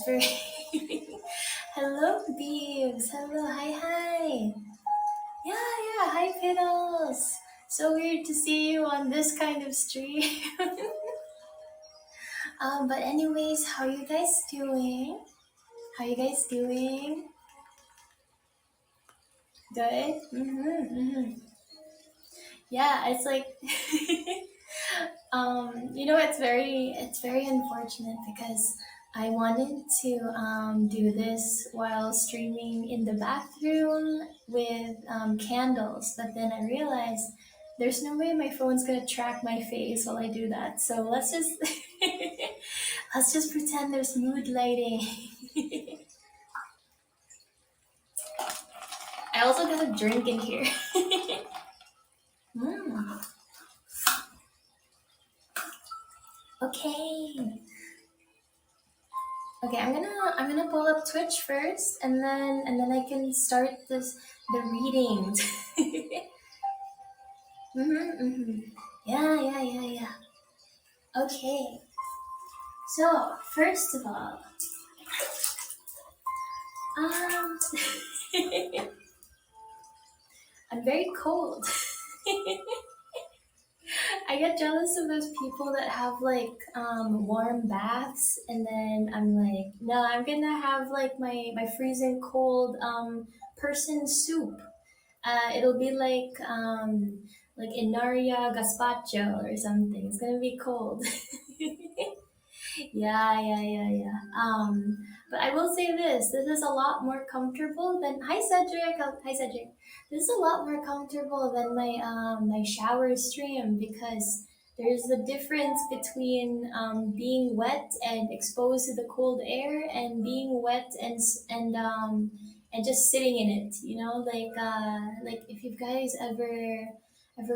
for hello Beeves. Hello, hi. Yeah, hi Piddles. So weird to see you on this kind of stream. But anyways, how you guys doing? How you guys doing? Good? Yeah, it's like it's very unfortunate because I wanted to do this while streaming in the bathroom with candles, but then I realized there's no way my phone's gonna track my face while I do that. So let's just let's just pretend there's mood lighting. I also got a drink in here. Mm, okay. Okay, I'm gonna pull up Twitch first, and then I can start the readings. Yeah. Okay. So first of all, um, I'm very cold. I get jealous of those people that have like warm baths, and then I'm like, no, I'm gonna have like my freezing cold person soup. It'll be like Enaria gazpacho or something. It's gonna be cold. Yeah. But I will say this: this is a lot more comfortable than. Hi Cedric. Hi Cedric. This is a lot more comfortable than my shower stream because there's a difference between being wet and exposed to the cold air and being wet and just sitting in it. Like if you guys ever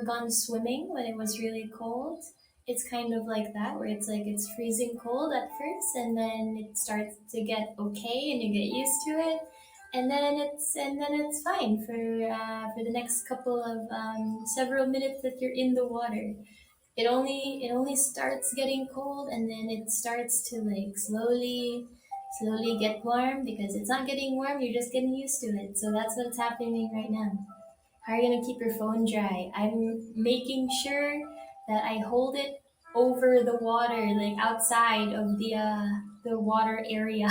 gone swimming when it was really cold, it's kind of like that where it's like it's freezing cold at first and then it starts to get okay and you get used to it, and then it's fine for the next couple of several minutes that you're in the water. It only starts getting cold and then it starts to like slowly get warm because it's not getting warm, you're just getting used to it. So that's what's happening right now. How are you gonna keep your phone dry? I'm making sure that I hold it over the water, like outside of the water area.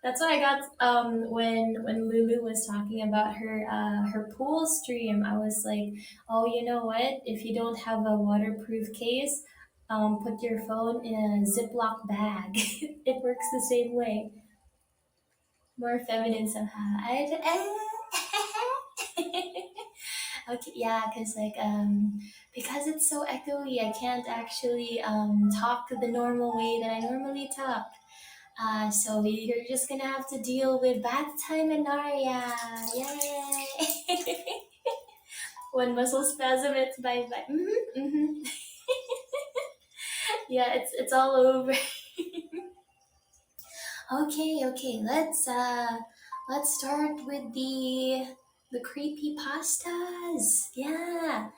That's why I got when Lulu was talking about her pool stream. I was like, oh, you know what? If you don't have a waterproof case, put your phone in a Ziploc bag. It works the same way. More feminine somehow. Okay, yeah, because it's so echoey, I can't actually talk the normal way that I normally talk. So you're just gonna have to deal with bath time and Naria. Yay! One muscle spasm, it's bye. Yeah, it's all over. Okay. Let's start with the creepy pastas. Yeah,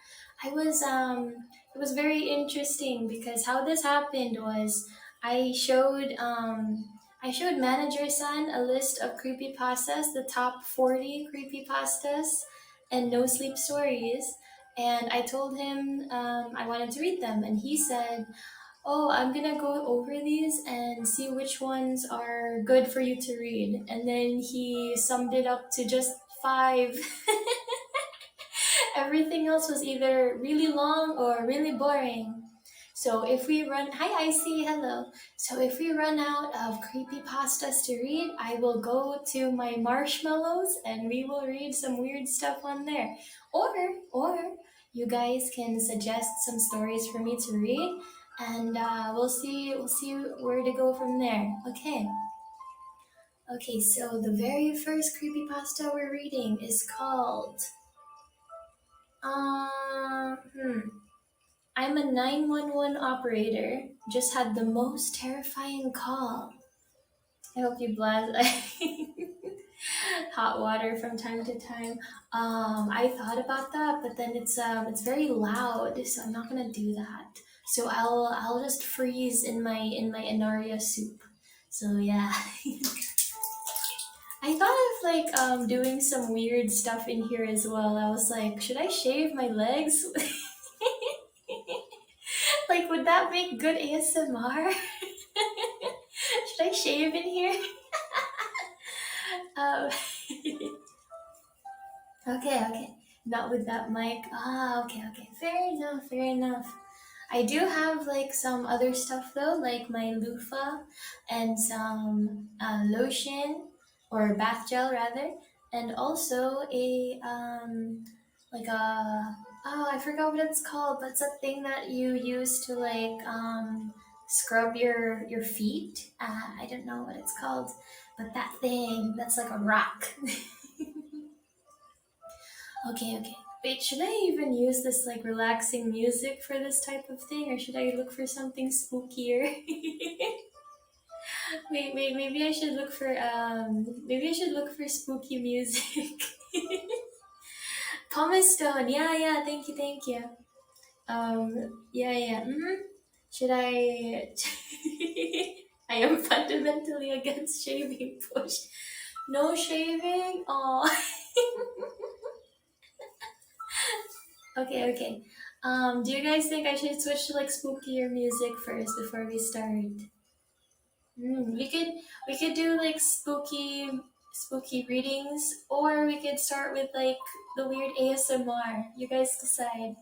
I was it was very interesting because how this happened was I showed manager son a list of creepy pastas, the top 40 creepy pastas, and no sleep stories, and I told him I wanted to read them, and he said, oh, I'm gonna go over these and see which ones are good for you to read. And then he summed it up to just five. Everything else was either really long or really boring. So if we run, hi Icy, hello. So if we run out of creepy pastas to read, I will go to my marshmallows and we will read some weird stuff on there. Or you guys can suggest some stories for me to read, and we'll see where to go from there. Okay. So the very first creepypasta we're reading is called um hmm, I'm a 911 operator. Just had the most terrifying call. I hope you blast hot water from time to time. I thought about that, but then it's very loud, so I'm not gonna do that. So I'll just freeze in my Enaria soup. So yeah. I thought of like doing some weird stuff in here as well. I was like, should I shave my legs? Like, would that make good ASMR? Should I shave in here? Um, okay. Not with that mic. Ah, okay. Fair enough. I do have like some other stuff though, like my loofah and some lotion or bath gel rather, and also a like a oh, I forgot what it's called, but it's a thing that you use to like scrub your feet. I don't know what it's called, but that thing that's like a rock. Okay. Wait, should I even use this like relaxing music for this type of thing, or should I look for something spookier? Wait, maybe I should look for spooky music. Pumice stone, yeah, thank you. Yeah. Should I? I am fundamentally against shaving. Push, no shaving. Oh. Okay. Do you guys think I should switch to like spookier music first before we start? We could do like spooky readings, or we could start with like the weird ASMR. You guys decide,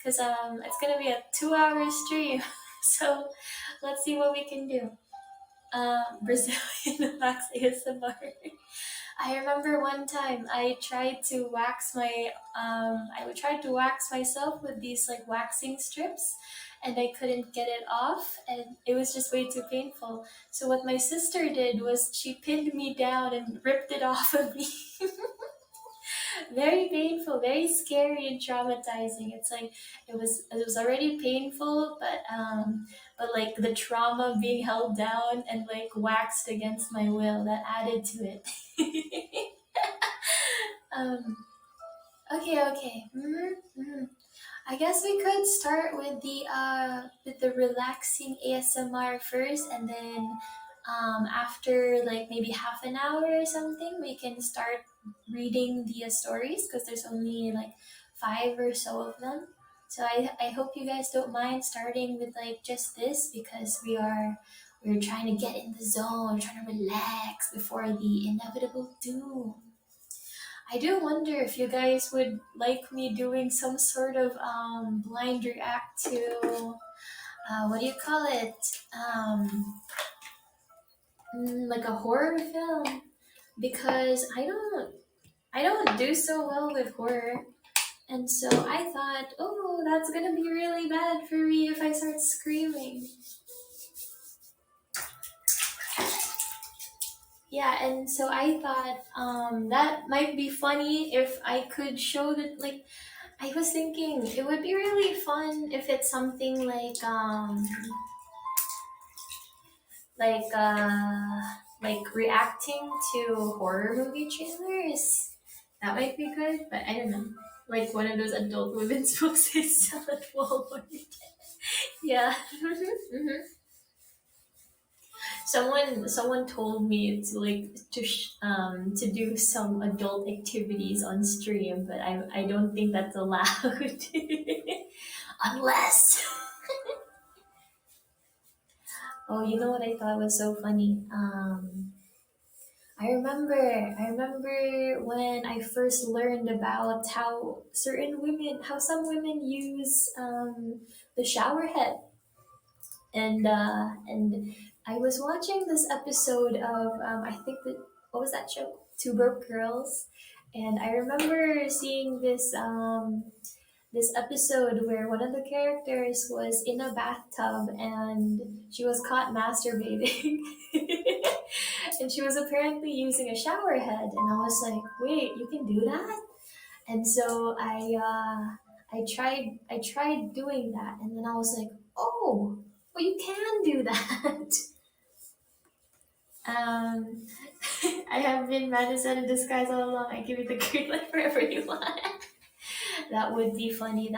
cause it's gonna be a 2 hour stream, so let's see what we can do. Brazilian wax ASMR. I remember one time I tried to wax myself with these like waxing strips, and I couldn't get it off, and it was just way too painful. So what my sister did was she pinned me down and ripped it off of me. Very painful, very scary and traumatizing. It's like it was already painful, but like the trauma being held down and like waxed against my will, that added to it. um, okay. I guess we could start with the relaxing ASMR first, and then after like maybe half an hour or something, we can start reading the stories, because there's only like five or so of them. So I hope you guys don't mind starting with like just this, because we're trying to get in the zone, trying to relax before the inevitable doom. I do wonder if you guys would like me doing some sort of blind react to what do you call it? Like a horror film, because I don't do so well with horror, and so I thought, oh, that's gonna be really bad for me if I start screaming. Yeah, and so I thought that might be funny if I could show that, like, I was thinking it would be really fun if it's something like reacting to horror movie trailers. That might be good, but I don't know. Like one of those adult women's books I sell at Walmart. Yeah. Someone told me to to do some adult activities on stream, but I don't think that's allowed. Unless, oh, you know what I thought was so funny? I remember when I first learned about how some women use the shower head, and I was watching this episode of I think that what was that show? Two Broke Girls, and I remember seeing this episode where one of the characters was in a bathtub and she was caught masturbating. And she was apparently using a shower head, and I was like, wait, you can do that? And so I tried doing that, and then I was like, oh, well, you can do that. um I have been Madison in disguise all along. I give you the green light wherever you want. That would be funny.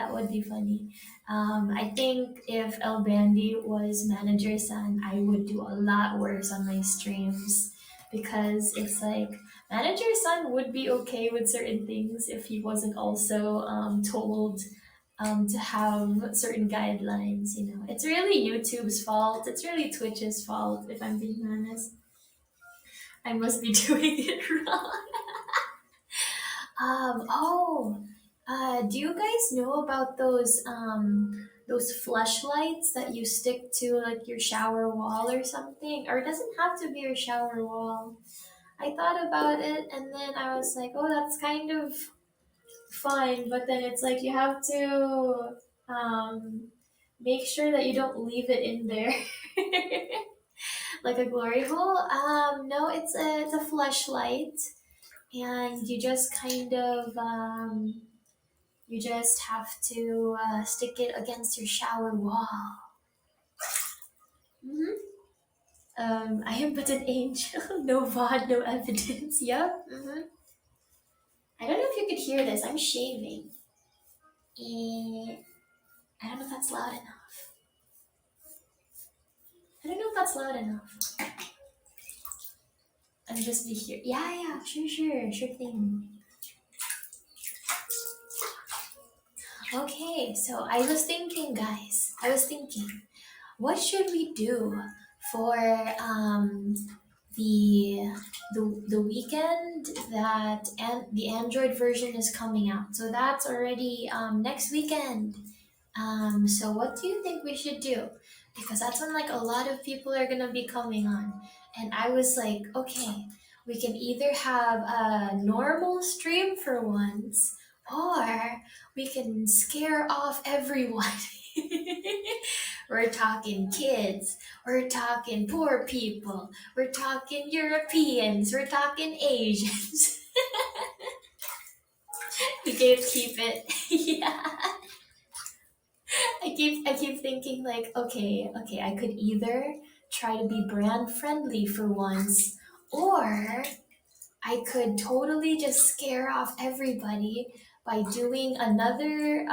I think if El Bandy was manager son, I would do a lot worse on my streams because it's like manager son would be okay with certain things if he wasn't also told to have certain guidelines. You know, it's really YouTube's fault. It's really Twitch's fault. If I'm being honest, I must be doing it wrong. Oh, do you guys know about those flashlights that you stick to like your shower wall or something? Or it doesn't have to be your shower wall. I thought about it and then I was like, oh, that's kind of fine, but then it's like you have to um make sure that you don't leave it in there. Like a glory hole. No, it's a flashlight and you just kind of you just have to stick it against your shower wall. hmm I am but an angel. No VOD, no evidence. Yep. I don't know if you could hear this. I'm shaving. I don't know if that's loud enough. I don't know if that's loud enough. I'm just be here. Yeah, sure thing. Okay, so I was thinking, guys. What should we do for the the weekend that and the Android version is coming out? So that's already next weekend. So what do you think we should do? Because that's when like a lot of people are gonna be coming on, and I was like, okay, we can either have a normal stream for once, or we can scare off everyone. We're talking kids, we're talking poor people, we're talking Europeans, we're talking Asians. We can keep it. Yeah. I keep thinking like, okay, I could either try to be brand friendly for once, or I could totally just scare off everybody by doing another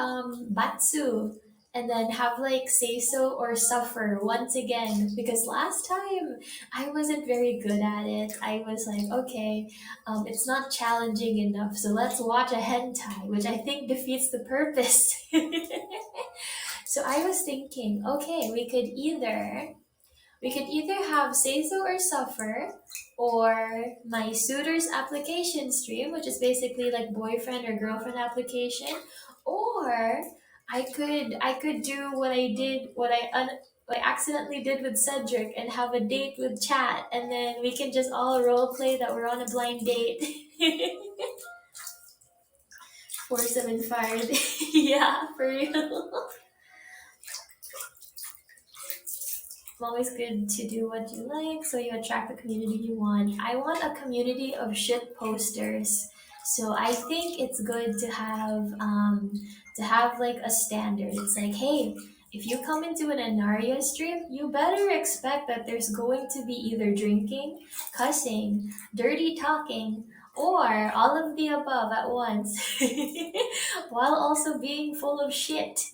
batsu and then have like say so or suffer once again because last time I wasn't very good at it. I was like, okay, it's not challenging enough, so let's watch a hentai, which I think defeats the purpose. So I was thinking, okay, we could either have Say So or Suffer, or my suitor's application stream, which is basically like boyfriend or girlfriend application, or I could do what I accidentally did with Cedric and have a date with chat, and then we can just all role play that we're on a blind date. 475. Yeah, for real. Always good to do what you like so you attract the community you want. I want a community of shit posters. So I think it's good to have like a standard. It's like, hey, if you come into an Enaria stream, you better expect that there's going to be either drinking, cussing, dirty talking, or all of the above at once, while also being full of shit.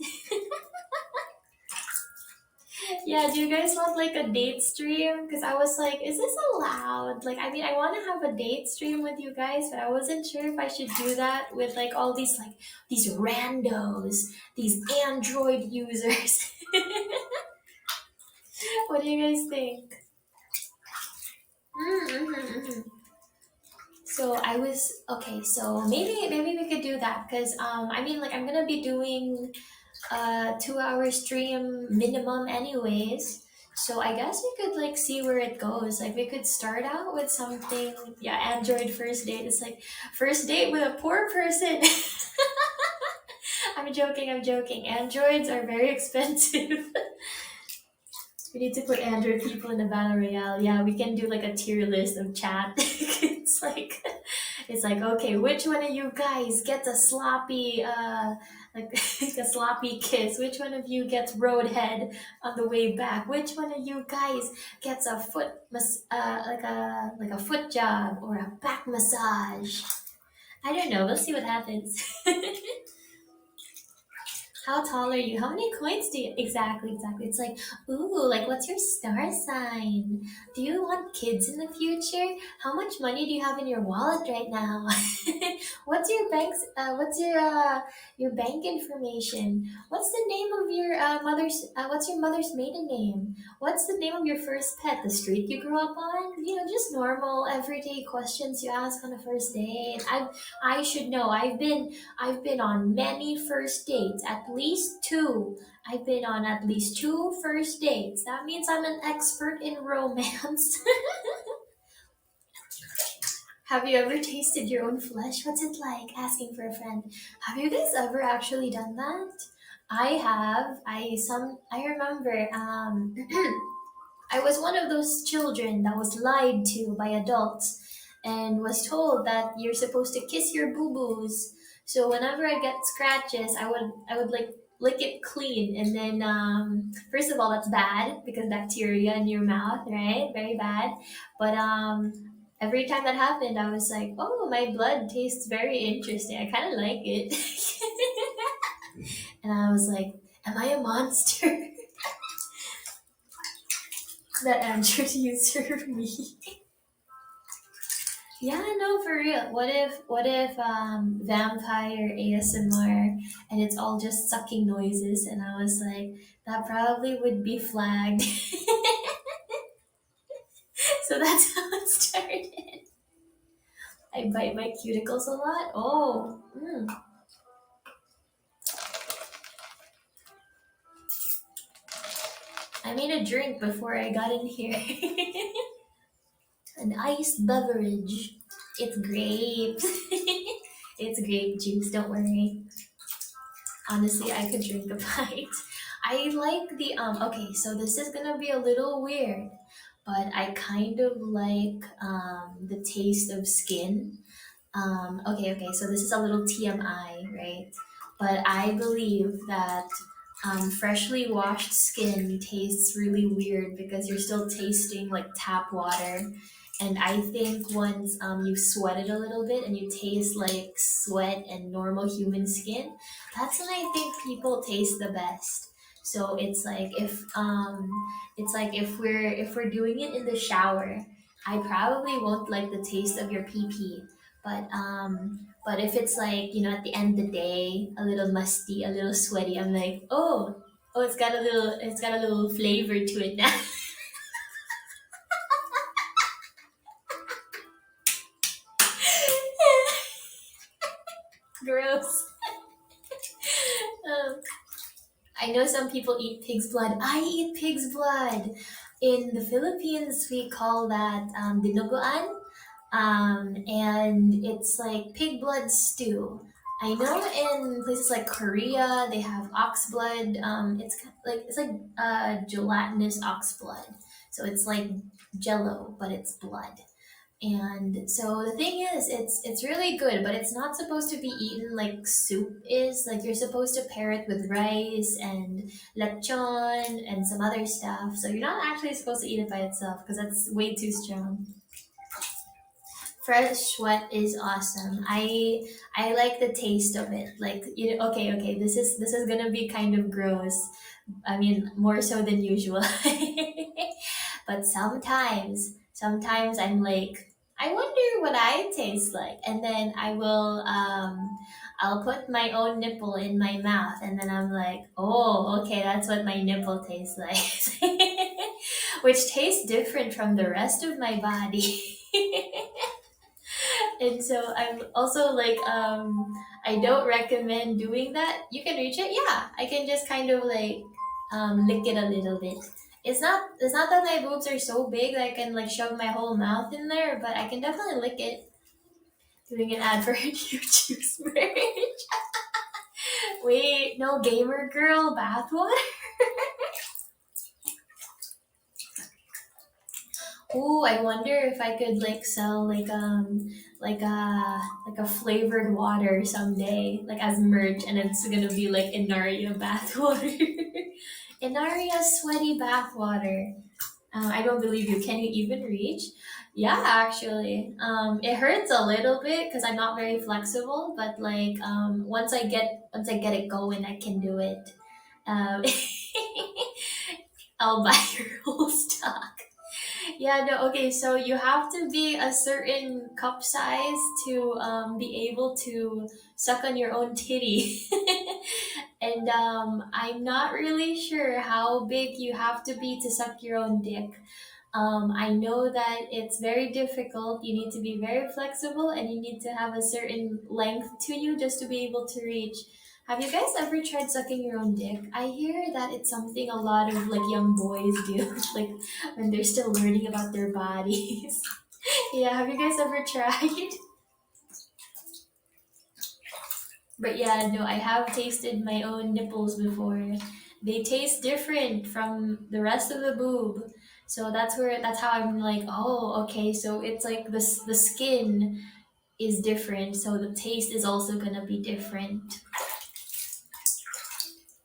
Yeah, do you guys want like a date stream? Because I was like, is this allowed? Like, I mean, I want to have a date stream with you guys, but I wasn't sure if I should do that with like all these randos, these Android users. What do you guys think? Mm-hmm. So I was okay. So maybe we could do that because I mean like I'm gonna be doing 2 hour stream minimum anyways. So I guess we could like see where it goes. Like we could start out with something, yeah, Android first date. It's like first date with a poor person. I'm joking. Androids are very expensive. We need to put Android people in the battle royale. Yeah, we can do like a tier list of chat. It's like okay, which one of you guys gets a sloppy like a sloppy kiss? Which one of you gets roadhead on the way back? Which one of you guys gets a like a foot job or a back massage? I don't know. We'll see what happens. How tall are you? How many coins do you exactly? Exactly. It's like, ooh, like what's your star sign? Do you want kids in the future? How much money do you have in your wallet right now? What's your bank's? Your bank information? What's the name of your mother's? What's your mother's maiden name? What's the name of your first pet? The street you grew up on? You know, just normal everyday questions you ask on a first date. I should know. I've been on many first dates, at least two. I've been on at least two first dates. That means I'm an expert in romance. Have you ever tasted your own flesh? What's it like? Asking for a friend. Have you guys ever actually done that? I have. I remember I was one of those children that was lied to by adults and was told that you're supposed to kiss your boo boos. So whenever I get scratches, I would like lick it clean, and then first of all, that's bad because bacteria in your mouth, right? Very bad. But every time that happened, I was like, oh, my blood tastes very interesting. I kind of like it, and I was like, am I a monster? That answer you serve me. Yeah, no, for real. What if vampire ASMR and it's all just sucking noises, and I was like, that probably would be flagged. So that's how it started. I bite my cuticles a lot. Oh, I made a drink before I got in here. An iced beverage. It's grapes. It's grape juice, don't worry. Honestly, I could drink a pint. I like the okay, so this is gonna be a little weird, but I kind of like the taste of skin. Okay, so this is a little TMI, right? But I believe that freshly washed skin tastes really weird because you're still tasting like tap water. And I think once you sweat it a little bit and you taste like sweat and normal human skin, that's when I think people taste the best. So it's like if we're doing it in the shower, I probably won't like the taste of your pee pee, but if it's like, you know, at the end of the day, a little musty, a little sweaty, I'm like, oh, it's got a little flavor to it now. Gross. Um, I know some people eat pig's blood. I eat pig's blood. In the Philippines, we call that dinuguan. And it's like pig blood stew. I know in places like Korea they have ox blood. It's like gelatinous ox blood, so it's like Jello, but it's blood. And so the thing is, it's really good, but it's not supposed to be eaten like soup is. Like you're supposed to pair it with rice and lechon and some other stuff. So you're not actually supposed to eat it by itself because that's way too strong. Fresh sweat is awesome. I like the taste of it. Like, you know, okay, this is gonna be kind of gross. I mean, more so than usual. But sometimes I'm like, I wonder what I taste like, and then I'll put my own nipple in my mouth, and then I'm like, oh, okay, that's what my nipple tastes like, which tastes different from the rest of my body. And so I'm also like, I don't recommend doing that. You can reach it, yeah. I can just kind of like lick it a little bit. It's not that my boobs are so big that I can like shove my whole mouth in there, but I can definitely lick it. Doing an ad for YouTube merch. Wait, no gamer girl bathwater? Ooh, I wonder if I could like sell like a flavored water someday, like as merch, and it's gonna be like Enaria bathwater. Enaria sweaty bathwater. I don't believe you. Can you even reach? Yeah, actually, it hurts a little bit because I'm not very flexible. But like, once I get it going, I can do it. Um, I'll buy your whole stock. Yeah, no, okay, so you have to be a certain cup size to be able to suck on your own titty. And I'm not really sure how big you have to be to suck your own dick. I know that it's very difficult. You need to be very flexible and you need to have a certain length to you just to be able to reach. Have you guys ever tried sucking your own dick? I hear that it's something a lot of like young boys do, like when they're still learning about their bodies. Yeah, have you guys ever tried? But yeah, no, I have tasted my own nipples before. They taste different from the rest of the boob. So that's how I'm like, oh, okay, so it's like the skin is different, so the taste is also gonna be different.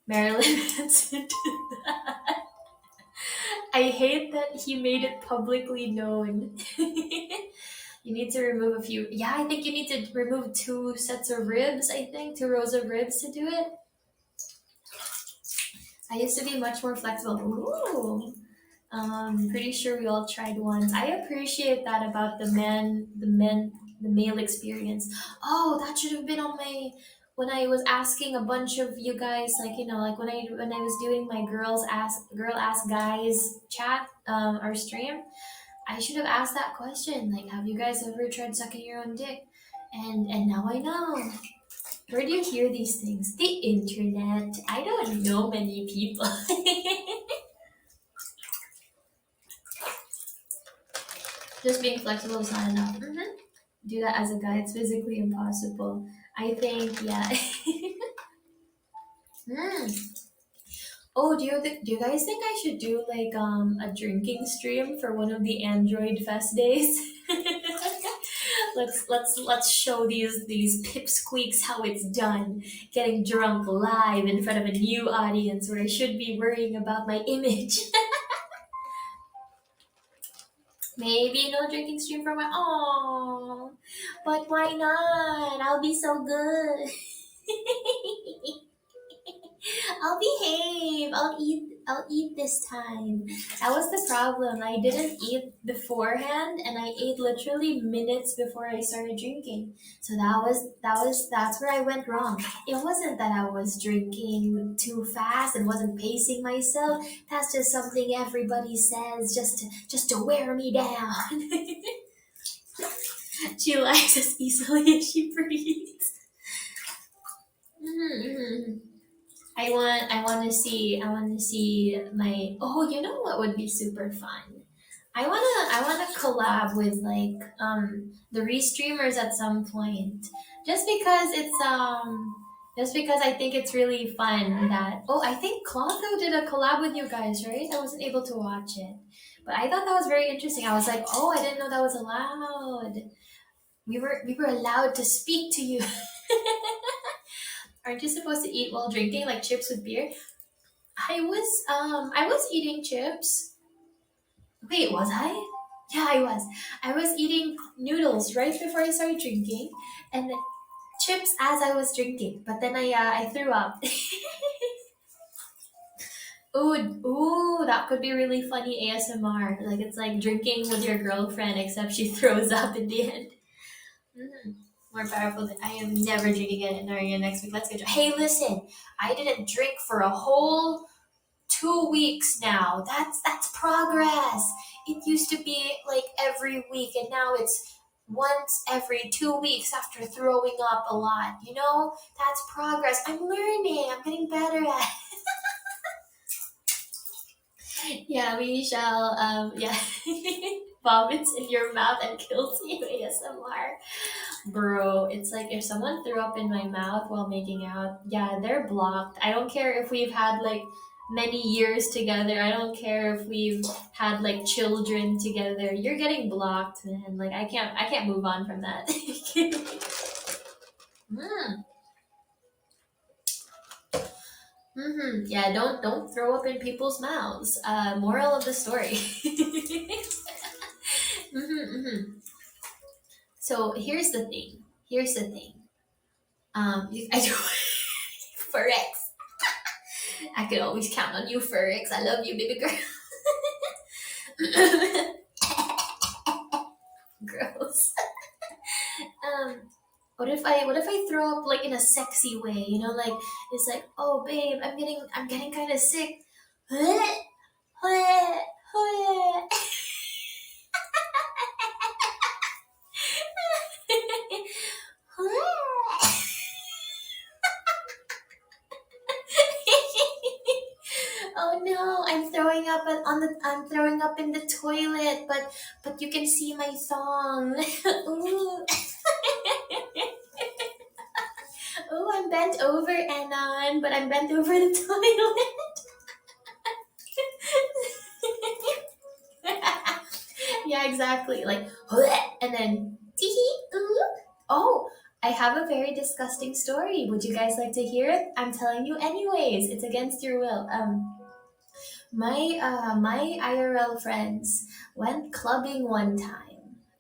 Marilyn Manson. I hate that he made it publicly known. You need to remove a few. Yeah, I think you need to remove two sets of ribs. I think 2 rows of ribs to do it. I used to be much more flexible. Ooh. Pretty sure we all tried once. I appreciate that about the male experience. Oh, that should have been on my when I was asking a bunch of you guys, like like when I was doing my girl ask guys chat, our stream. I should have asked that question. Like, have you guys ever tried sucking your own dick? And now I know. Where do you hear these things? The internet. I don't know many people. Just being flexible is not enough. Do that as a guy. It's physically impossible. I think, yeah. Mm. Oh, do you guys think I should do like a drinking stream for one of the Android Fest days? Let's show these pipsqueaks how it's done. Getting drunk live in front of a new audience where I should be worrying about my image. Maybe no drinking stream for my but why not? I'll be so good. I'll behave. I'll eat this time. That was the problem. I didn't eat beforehand and I ate literally minutes before I started drinking. So that's where I went wrong. It wasn't that I was drinking too fast and wasn't pacing myself. That's just something everybody says just to wear me down. She likes as easily as she breathes. Mm-hmm. I want to see my you know what would be super fun? I wanna collab with like the restreamers at some point. Just because just because I think it's really fun that I think Clotho did a collab with you guys, right? I wasn't able to watch it. But I thought that was very interesting. I was like, I didn't know that was allowed. We were allowed to speak to you. Aren't you supposed to eat while drinking, like chips with beer? I was eating chips. Wait, was I? Yeah, I was. I was eating noodles right before I started drinking, and then chips as I was drinking. But then I threw up. Ooh, that could be really funny ASMR. Like it's like drinking with your girlfriend, except she throws up in the end. Mhm. More powerful than I am never drinking again. Enaria next week. Let's get. Hey, listen, I didn't drink for a whole 2 weeks now. That's progress. It used to be like every week, and now it's once every 2 weeks after throwing up a lot. That's progress. I'm learning. I'm getting better at. Yeah, we shall. Yeah, vomits in your mouth and kills you ASMR. Bro, it's like if someone threw up in my mouth while making out, yeah, they're blocked. I don't care if we've had like many years together. I don't care if we've had like children together. You're getting blocked, man. Like I can't move on from that. mm. Yeah, don't throw up in people's mouths. Moral of the story. So here's the thing. Here's the thing. I do Forex. I could always count on you, Forex. I love you, baby girl. Gross. Um, what if I throw up like in a sexy way? You know, like it's like, oh babe, I'm getting kind of sick. Oh no, I'm throwing up in the toilet, but you can see my thong. Ooh. Oh, I'm bent over, Anon, but I'm bent over the toilet. Yeah, exactly. Like, and then, oh, I have a very disgusting story. Would you guys like to hear it? I'm telling you anyways. It's against your will. My IRL friends went clubbing one time.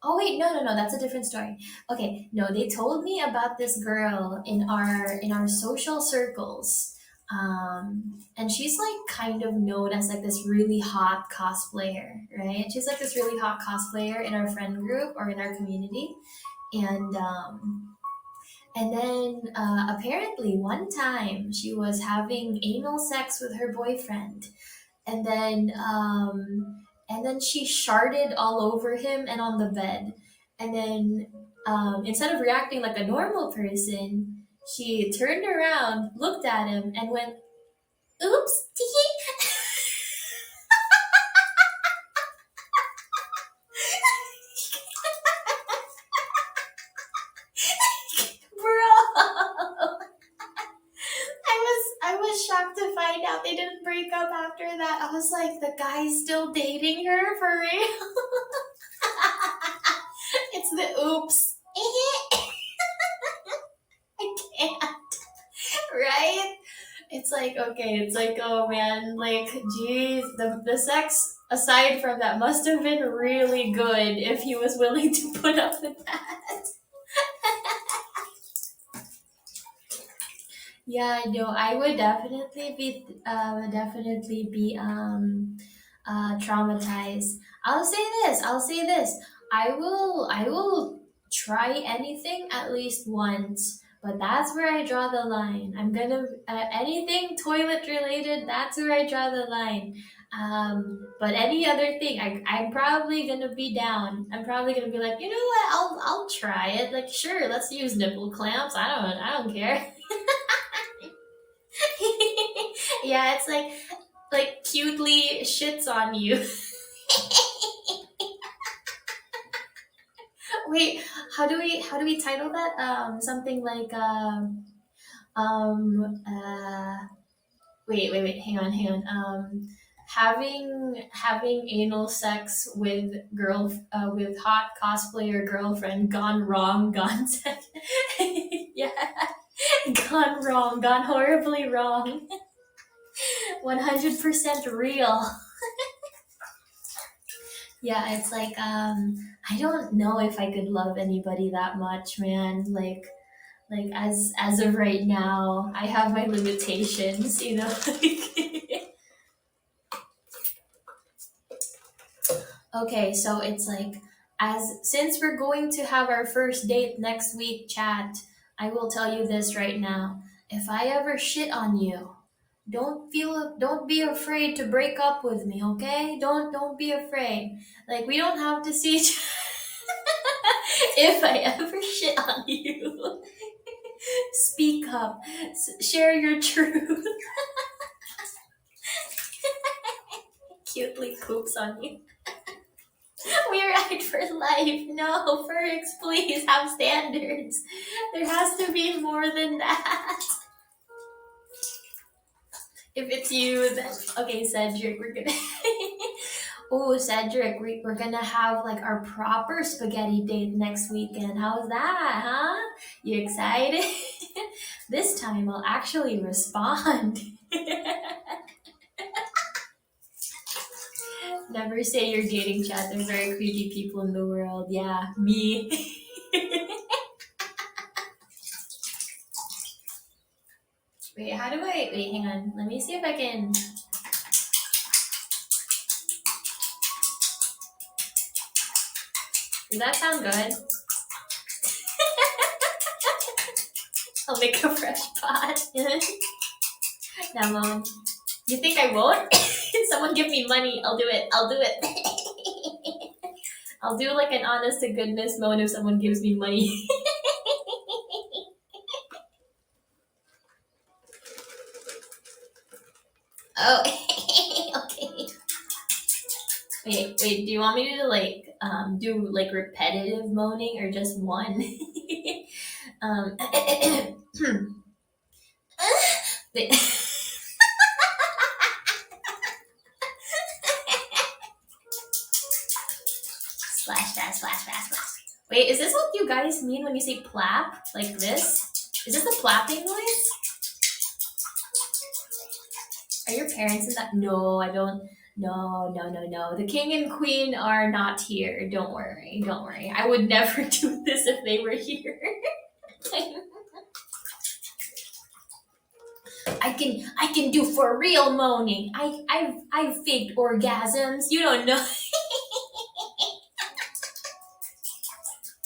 Oh wait, no, that's a different story. Okay, no, they told me about this girl in our social circles. And she's like kind of known as like this really hot cosplayer, right? She's like this really hot cosplayer in our friend group or in our community. And then apparently one time she was having anal sex with her boyfriend, and then she sharted all over him and on the bed, and then instead of reacting like a normal person, she turned around, looked at him, and went, "Oops, tee." Bro, I was shocked to find out they didn't break up after that. I was like, the guy's still dating her for real? It's the oops. I can't. Right? It's like, okay, it's like, oh man, like, geez, the sex aside from that must have been really good if he was willing to put up with that. Yeah, no, I would definitely be traumatized. I'll say this. I will try anything at least once, but that's where I draw the line. I'm gonna anything toilet related. That's where I draw the line. But any other thing, I'm probably gonna be down. I'm probably gonna be like, you know what? I'll try it. Like, sure, let's use nipple clamps. I don't care. Yeah, it's like cutely shits on you. Wait, how do we title that? Something like um uh wait, hang on. Having anal sex with with hot cosplayer girlfriend gone wrong, gone yeah, gone wrong, gone horribly wrong. 100% real. Yeah, it's like I don't know if I could love anybody that much, man. Like as of right now, I have my limitations, you know. Okay, so it's like, as since we're going to have our first date next week, chat, I will tell you this right now. If I ever shit on you, don't be afraid to break up with me, okay? Don't be afraid. Like, we don't have to see each if I ever shit on you, speak up, share your truth. Cutely poops on you. We're right for life. No, Ferx, please have standards. There has to be more than that. If it's you, then okay, Cedric, we're gonna. Oh, Cedric, we're gonna have like our proper spaghetti date next weekend. How's that, huh? You excited? This time I'll actually respond. Never say you're dating chat. They're very creepy people in the world. Yeah, me. Wait, how do I... Wait, hang on. Let me see if I can... Does that sound good? I'll make a fresh pot. Namon. You think I won't? Someone give me money. I'll do it. I'll do it. I'll do like an honest to goodness moan if someone gives me money. Oh, okay. Wait, do you want me to like do like repetitive moaning or just one? Wait. Splash. Wait, is this what you guys mean when you say plap? Like this? Is this the plapping noise? Are your parents in that? No, I don't. No. The king and queen are not here. Don't worry. I would never do this if they were here. I can do for real moaning. I've faked orgasms. You don't know.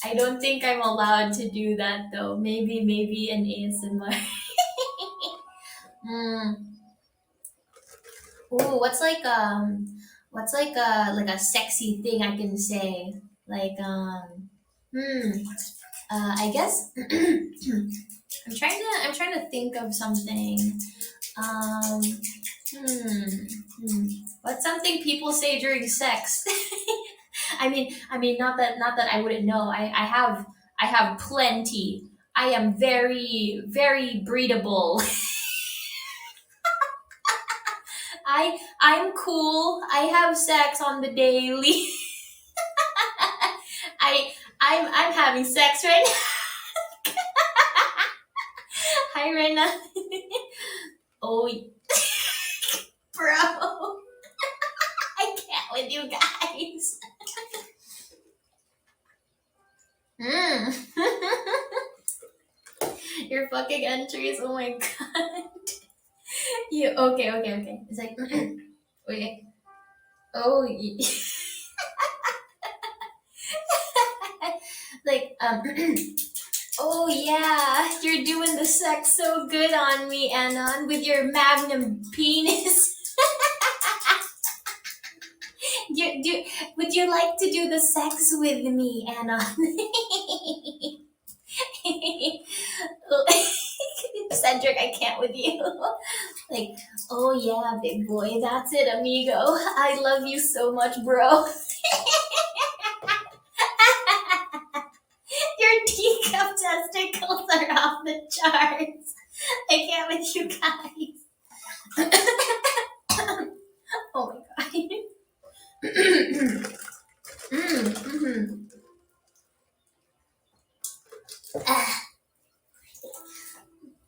I don't think I'm allowed to do that though. Maybe an ASMR. Ooh, what's like a sexy thing I can say? Like I guess I'm trying to think of something. What's something people say during sex? I mean, not that I wouldn't know. I have plenty. I am very, very breedable. I'm cool. I have sex on the daily. I'm having sex right now. Hi, Rena. Oh, bro. I can't with you guys. Your fucking entries. Oh my god. You okay. It's like wait. Oh. Like oh yeah, you're doing the sex so good on me, Anon, with your magnum penis. Would you like to do the sex with me, Anon? Cedric, I can't with you. Like, oh yeah, big boy, that's it, amigo. I love you so much, bro. Your teacup testicles are off the charts. I can't with you guys. Oh my god.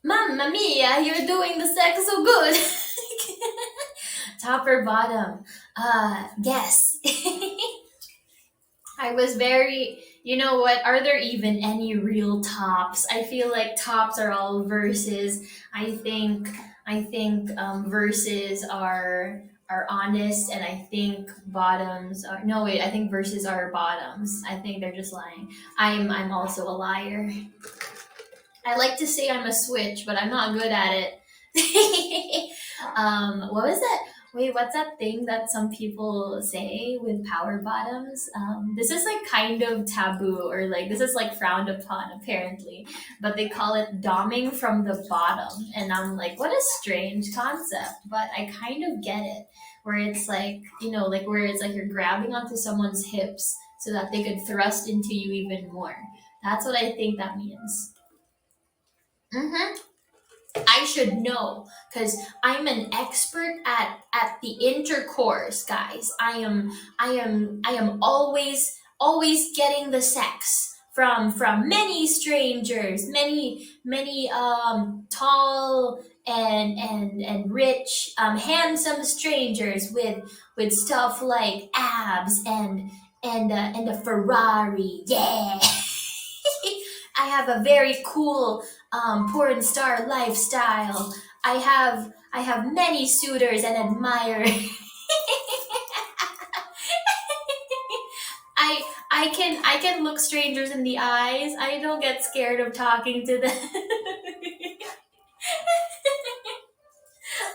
Mamma mia, you're doing the sex so good. Top or bottom? Guess. I was very, you know what? Are there even any real tops? I feel like tops are all verses. I think verses are honest, and I think bottoms are no wait. I think verses are bottoms. I think they're just lying. I'm also a liar. I like to say I'm a switch, but I'm not good at it. What was that? Wait, what's that thing that some people say with power bottoms? This is like kind of taboo, or like this is like frowned upon apparently, but they call it doming from the bottom. And I'm like, what a strange concept, but I kind of get it. Where it's like, you know, like where it's like you're grabbing onto someone's hips so that they could thrust into you even more. That's what I think that means. I should know because I'm an expert at the intercourse, guys. I am always getting the sex from many strangers, many tall and rich, handsome strangers with stuff like abs and a Ferrari. Yeah. I have a very cool porn star lifestyle. I have many suitors and admirers. I can look strangers in the eyes. I don't get scared of talking to them.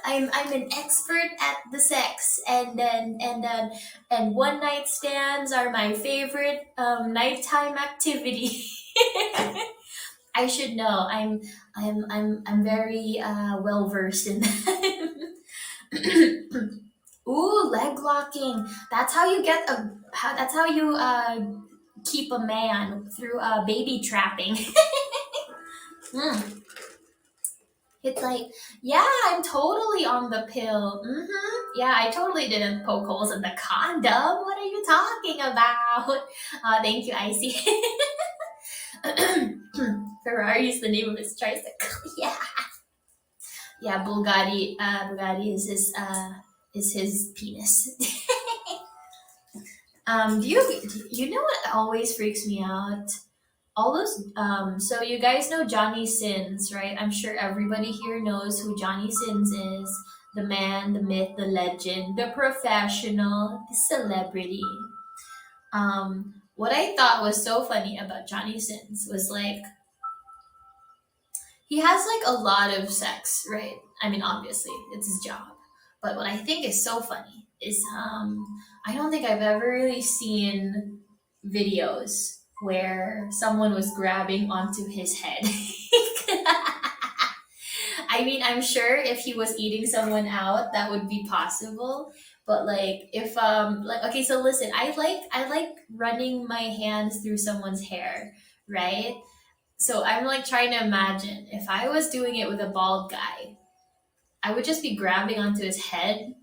I'm an expert at the sex, and one night stands are my favorite nighttime activity. I should know. I'm very well versed in that. Ooh, leg locking. That's how you get a. That's how you keep a man through baby trapping. Mm. It's like, yeah, I'm totally on the pill. Yeah, I totally didn't poke holes in the condom. What are you talking about? Thank you, Icy. Ferrari is the name of his tricycle. Yeah, yeah. Bugatti is his penis. Do you know what always freaks me out? All those so you guys know Johnny Sins, right? I'm sure everybody here knows who Johnny Sins is. The man, the myth, the legend, the professional, the celebrity. What I thought was so funny about Johnny Sins was like he has like a lot of sex, right? I mean, obviously, it's his job. But what I think is so funny is I don't think I've ever really seen videos where someone was grabbing onto his head. I mean, I'm sure if he was eating someone out, that would be possible. But like if like okay, so listen, I like running my hands through someone's hair, right? So I'm like trying to imagine if I was doing it with a bald guy, I would just be grabbing onto his head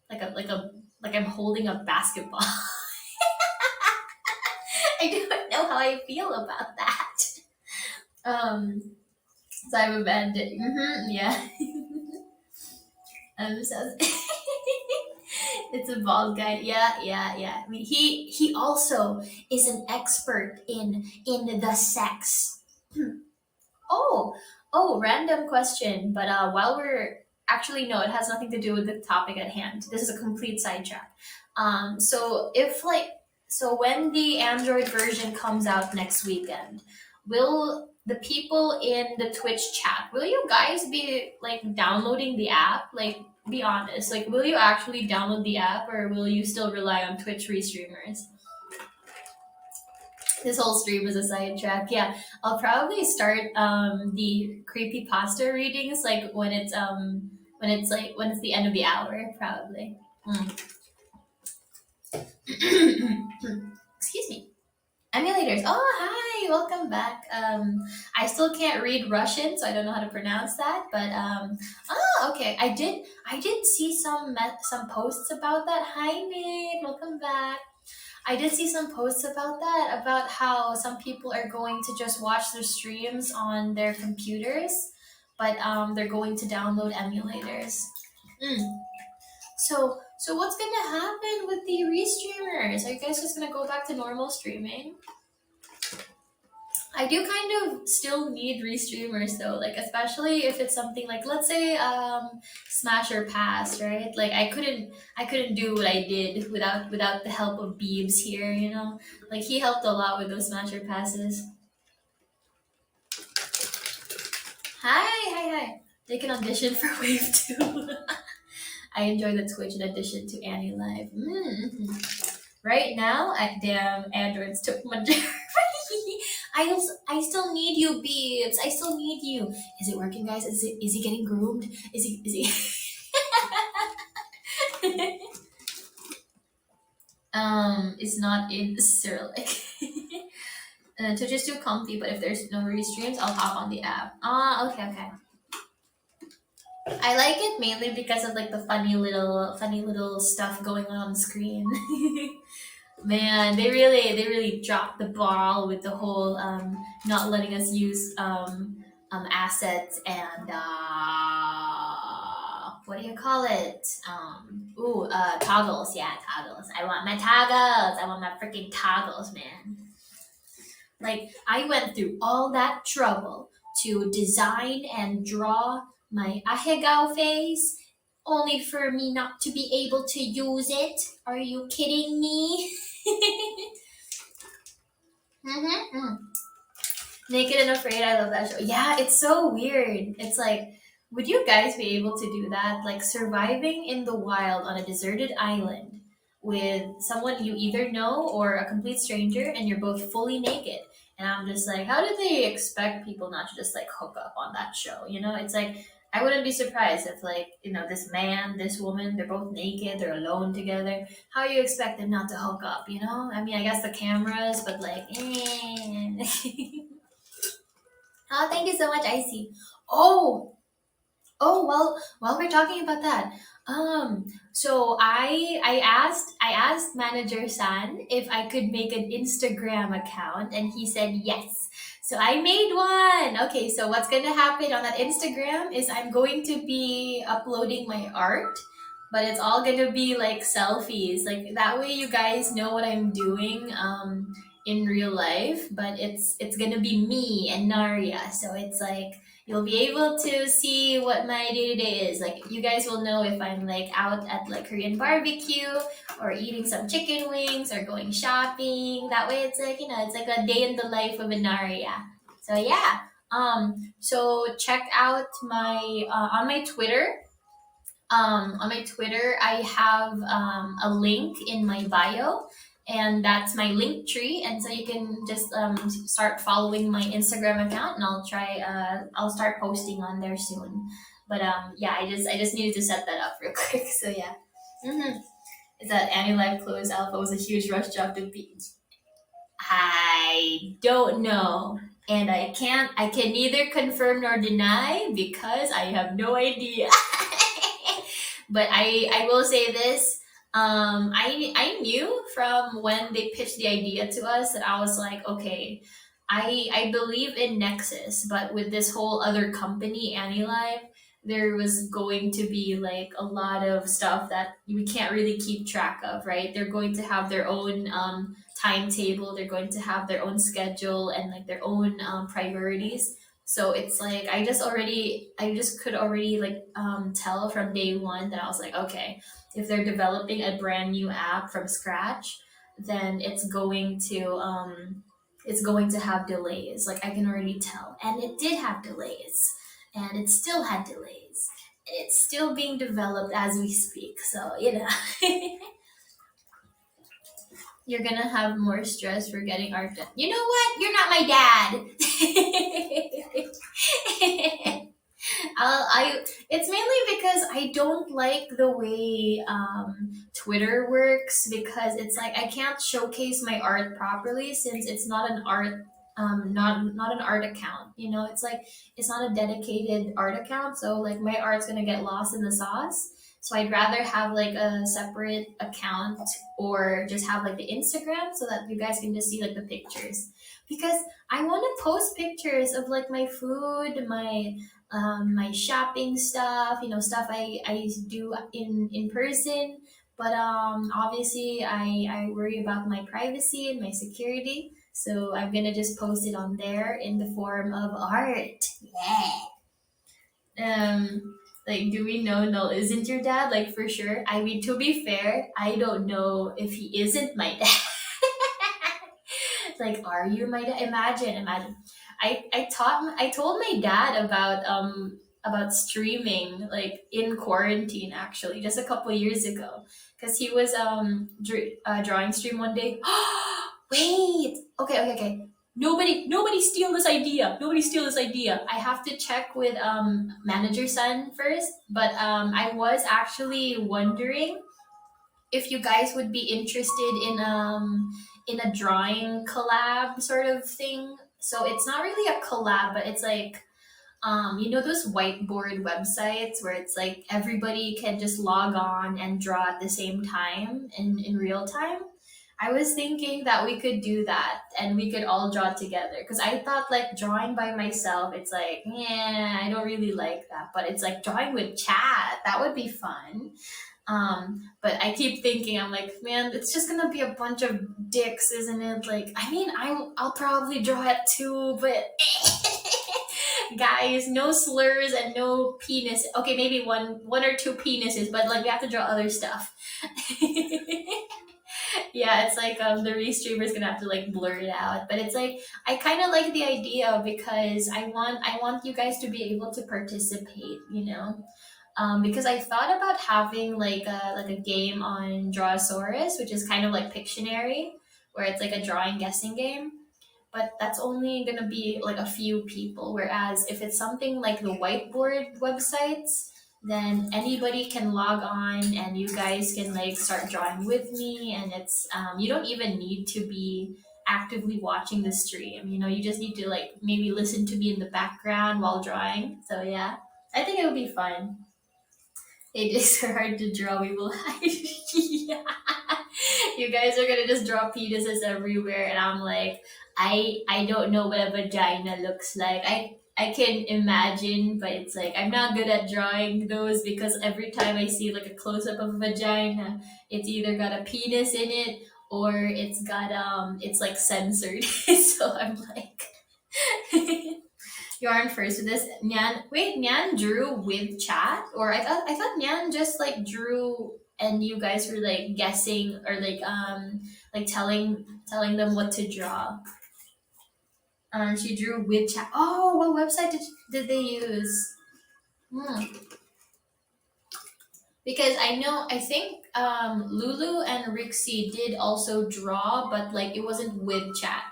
like I'm holding a basketball. I don't know how I feel about that. So I'm abandoned. Yeah. So it's a bald guy. Yeah. I mean, he also is an expert in the sex. Oh, random question. But while we're actually no, it has nothing to do with the topic at hand. This is a complete sidetrack. So if like so when the Android version comes out next weekend, will the people in the Twitch chat, will you guys be like downloading the app? Like be honest. Like will you actually download the app or will you still rely on Twitch restreamers? This whole stream is a sidetrack. Yeah, I'll probably start the creepypasta readings like when it's the end of the hour, probably. Excuse me. Emulators. Oh, hi, welcome back. I still can't read Russian, so I don't know how to pronounce that. But okay. I did see some posts about that. Hi, Nick. Welcome back. I did see some posts about that, about how some people are going to just watch their streams on their computers, but they're going to download emulators. So what's gonna happen with the restreamers? Are you guys just gonna go back to normal streaming? I do kind of still need restreamers though, like especially if it's something like let's say Smash or Pass, right? Like I couldn't do what I did without the help of Beebs here, you know? Like he helped a lot with those Smash or Passes. Hi. They can audition for Wave 2. I enjoy the Twitch in addition to AniLive. Right now, damn, Androids took my I still need you, Beebs. I still need you. Is it working, guys? Is he getting groomed? Is he? It's not in Cyrillic. Twitch is too comfy, but if there's no restreams, I'll hop on the app. Okay. I like it mainly because of like the funny little stuff going on the screen. Man, they really dropped the ball with the whole not letting us use assets and what do you call it? Toggles. Yeah, toggles. I want my toggles. I want my freaking toggles, man. Like I went through all that trouble to design and draw my ahegao face, only for me not to be able to use it. Are you kidding me? Mm-hmm. Naked and Afraid, I love that show. Yeah, it's so weird. It's like, would you guys be able to do that? Like surviving in the wild on a deserted island with someone you either know or a complete stranger, and you're both fully naked. And I'm just like, how do they expect people not to just like hook up on that show? You know, it's like, I wouldn't be surprised if, like, this man, this woman, they're both naked, they're alone together. How you expect them not to hook up, you know? I mean, I guess the cameras, but like, Oh, thank you so much, Icy. Oh, well, while we're talking about that, so I asked Manager San if I could make an Instagram account, and he said yes. So I made one. Okay, so what's gonna happen on that Instagram is I'm going to be uploading my art, but it's all gonna be like selfies. Like that way, you guys know what I'm doing. In real life, but it's gonna be me and Naria. So it's like you'll be able to see what my day to day is. Like you guys will know if I'm like out at like Korean barbecue or eating some chicken wings or going shopping. That way it's like, it's like a day in the life of Enaria. So yeah. So check out my on my Twitter. On my Twitter, I have a link in my bio, and that's my link tree. And so you can just start following my Instagram account, and I'll start posting on there soon. But yeah, I just needed to set that up real quick. So yeah. Mm-hmm. Is that AniLive closed alpha was a huge rush job to beat? I don't know. And I can neither confirm nor deny because I have no idea. But I will say this. I knew from when they pitched the idea to us that I was like, okay, I believe in Nexus, but with this whole other company, AniLive, there was going to be like a lot of stuff that we can't really keep track of, right? They're going to have their own timetable, they're going to have their own schedule and like their own priorities. So it's like I just could already like tell from day one that I was like, okay, if they're developing a brand new app from scratch, then it's going to have delays. Like I can already tell, and it did have delays, and it still had delays. It's still being developed as we speak. So you're gonna have more stress for getting art done. You know what? You're not my dad. It's mainly because I don't like the way Twitter works, because it's like I can't showcase my art properly since it's not an art not an art account. It's like it's not a dedicated art account, so like my art's gonna get lost in the sauce. So I'd rather have like a separate account, or just have like the Instagram so that you guys can just see like the pictures, because I want to post pictures of like my food, my shopping stuff, stuff I do in person. But obviously I worry about my privacy and my security. So I'm gonna just post it on there in the form of art. Yeah. Like, do we know Null isn't your dad? Like, for sure. I mean, to be fair, I don't know if he isn't my dad. Like, are you my dad? Imagine. I told my dad about streaming like in quarantine, actually, just a couple years ago, because he was drawing stream one day. Wait, okay. Nobody steal this idea. Nobody steal this idea. I have to check with manager Sun first, but I was actually wondering if you guys would be interested in a drawing collab sort of thing. So it's not really a collab, but it's like those whiteboard websites where it's like everybody can just log on and draw at the same time in real time. I was thinking that we could do that and we could all draw together because I thought like drawing by myself, it's like, yeah, I don't really like that. But it's like drawing with chat, that would be fun. But I keep thinking, I'm like, man, it's just gonna be a bunch of dicks, isn't it? Like, I mean, I'll probably draw it too, but guys, no slurs and no penis. Okay, maybe one or two penises, but like we have to draw other stuff. Yeah, it's like the restreamer is gonna have to like blur it out, but it's like I kind of like the idea because I want you guys to be able to participate, you know. Because I thought about having like a game on Drawasaurus, which is kind of like Pictionary, where it's like a drawing guessing game. But that's only gonna be like a few people. Whereas if it's something like the whiteboard websites, then anybody can log on and you guys can like start drawing with me. And it's you don't even need to be actively watching the stream. You know, you just need to like maybe listen to me in the background while drawing. So yeah, I think it would be fun. It is hard to draw. We will hide. Yeah. You guys are gonna just draw penises everywhere, and I'm like, I don't know what a vagina looks like. I can imagine, but it's like I'm not good at drawing those because every time I see like a close up of a vagina, it's either got a penis in it or it's like censored. So I'm like you aren't first with this. Nyan, wait, Nyan drew with chat, or I thought Nyan just like drew, and you guys were like guessing or like telling them what to draw. She drew with chat. Oh, what website did they use? Hmm. Because I think Lulu and Rixie did also draw, but like it wasn't with chat.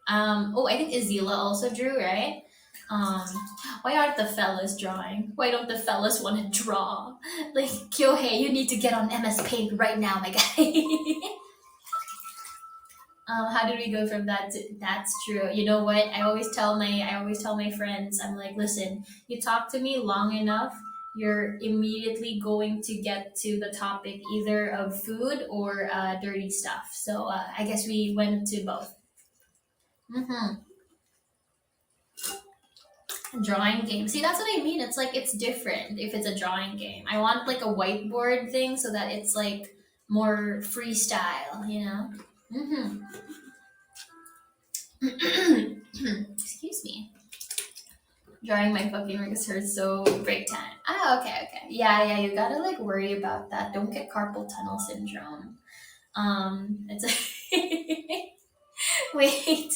Oh, I think Azila also drew, right? Um, why aren't the fellas drawing? Why don't the fellas want to draw? Like, Kyohei, you need to get on MS Paint right now, my guy. How did we go from that to that's true? You know what? I always tell my friends, I'm like, listen, you talk to me long enough, you're immediately going to get to the topic either of food or dirty stuff. So I guess we went to both. Mm-hmm. Drawing game. See, that's what I mean. It's like it's different if it's a drawing game. I want like a whiteboard thing so that it's like more freestyle, you know? Mm-hmm. Excuse me. Drawing my fucking rings hurts so break time. Ah, okay. Yeah, you gotta like worry about that. Don't get carpal tunnel syndrome. It's wait.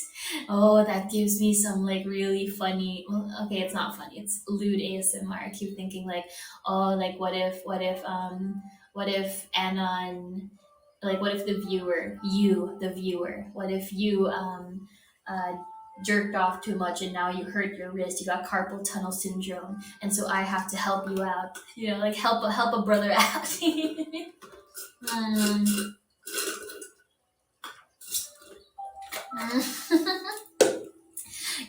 Oh, that gives me some like really funny. Well, okay, it's not funny. It's lewd ASMR. I keep thinking like, oh, like what if Anon, like what if the viewer, you, the viewer, what if you uh jerked off too much and now you hurt your wrist, you got carpal tunnel syndrome, and so I have to help you out, you know, like help a brother out. Mm.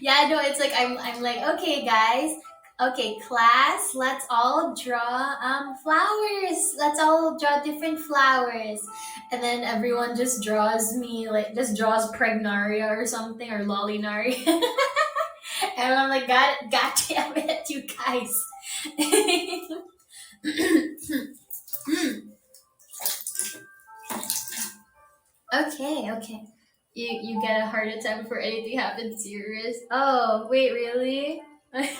Yeah, no, it's like I'm like, okay, guys, okay, class, let's all draw flowers. Let's all draw different flowers, and then everyone just draws me like just draws Pregnaria or something or Lolinaria, and I'm like, God damn it, you guys. Okay. You get a heart attack before anything happens to your wrist. Oh, wait, really? It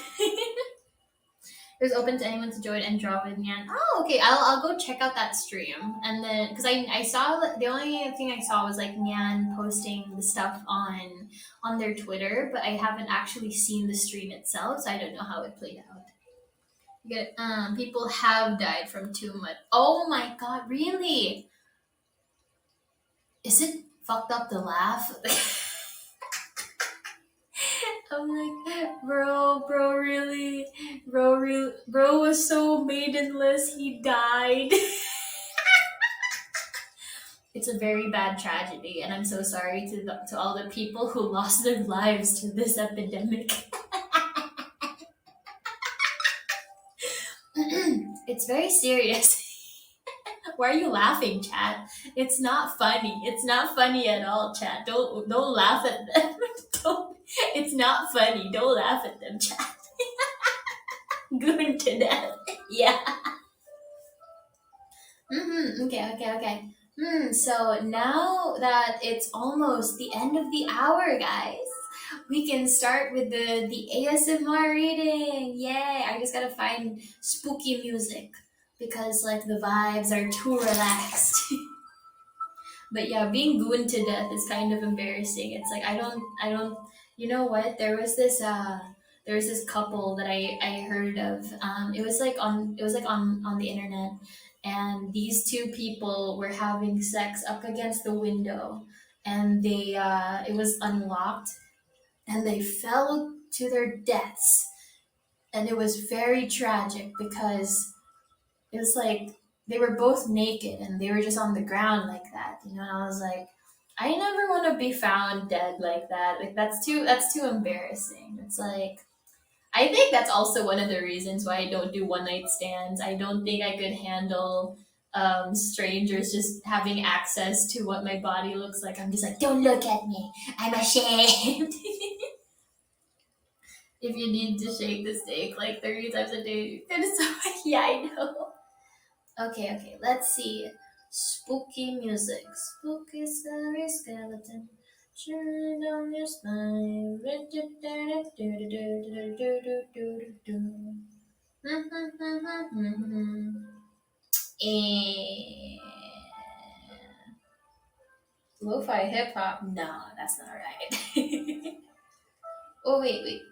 was open to anyone to join and draw with Nyan. Oh, okay. I'll go check out that stream, and then because I saw the only thing I saw was like Nyan posting the stuff on their Twitter, but I haven't actually seen the stream itself, so I don't know how it played out. You get people have died from too much. Oh my god, really? Is it fucked up to laugh? I'm like, bro, really, bro was so maidenless, he died. It's a very bad tragedy, and I'm so sorry to all the people who lost their lives to this epidemic. It's very serious. Why are you laughing, chat? It's not funny. It's not funny at all, chat. Don't laugh at them. Don't. It's not funny. Don't laugh at them, chat. Good to death. Yeah. Okay. So now that it's almost the end of the hour, guys, we can start with the ASMR reading. Yay! I just gotta find spooky music because like the vibes are too relaxed. But yeah, being gooned to death is kind of embarrassing. It's like I don't. You know what? There was this couple that I heard of. It was like on the internet, and these two people were having sex up against the window, and they it was unlocked, and they fell to their deaths, and it was very tragic because it was like they were both naked and they were just on the ground like that, you know. And I was like, I never want to be found dead like that. Like that's too embarrassing. It's like I think that's also one of the reasons why I don't do one night stands. I don't think I could handle strangers just having access to what my body looks like. I'm just like, don't look at me. I'm ashamed. If you need to shake the steak like 30 times a day, it's so yeah, I know. Okay, let's see. Spooky music. Spooky, scary skeleton. Shine down your spine. And lo-fi hip hop? No, that's not right. Oh wait.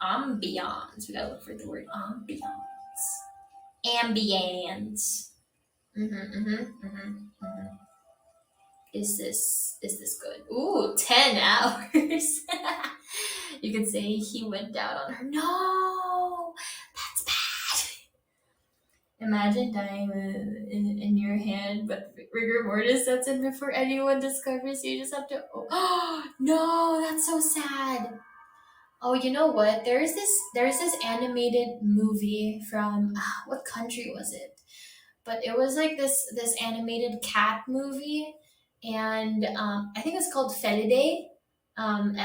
Ambiance. We gotta look for the word ambiance. Ambience. Mm-hmm. Is this good? Ooh, 10 hours. You could say he went down on her. No, that's bad. Imagine dying in your hand, but rigor mortis sets in before anyone discovers you. You just have to. Oh no, that's so sad. Oh, you know what? There's this animated movie from what country was it? But it was like this animated cat movie, and I think it's called Felidae, Felidae,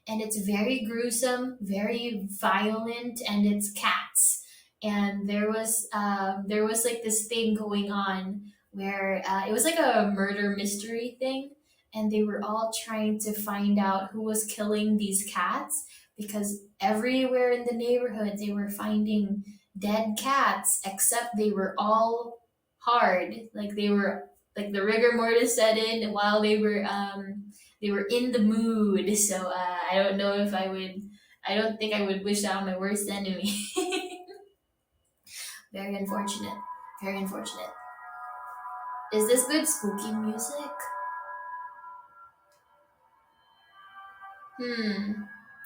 and it's very gruesome, very violent, and it's cats. And there was like this thing going on where it was like a murder mystery thing, and they were all trying to find out who was killing these cats because everywhere in the neighborhood they were finding dead cats, except they were all hard. Like they were like the rigor mortis set in while they were in the mood. So I don't know if I would. I don't think I would wish that on my worst enemy. Very unfortunate. Very unfortunate. Is this good spooky music?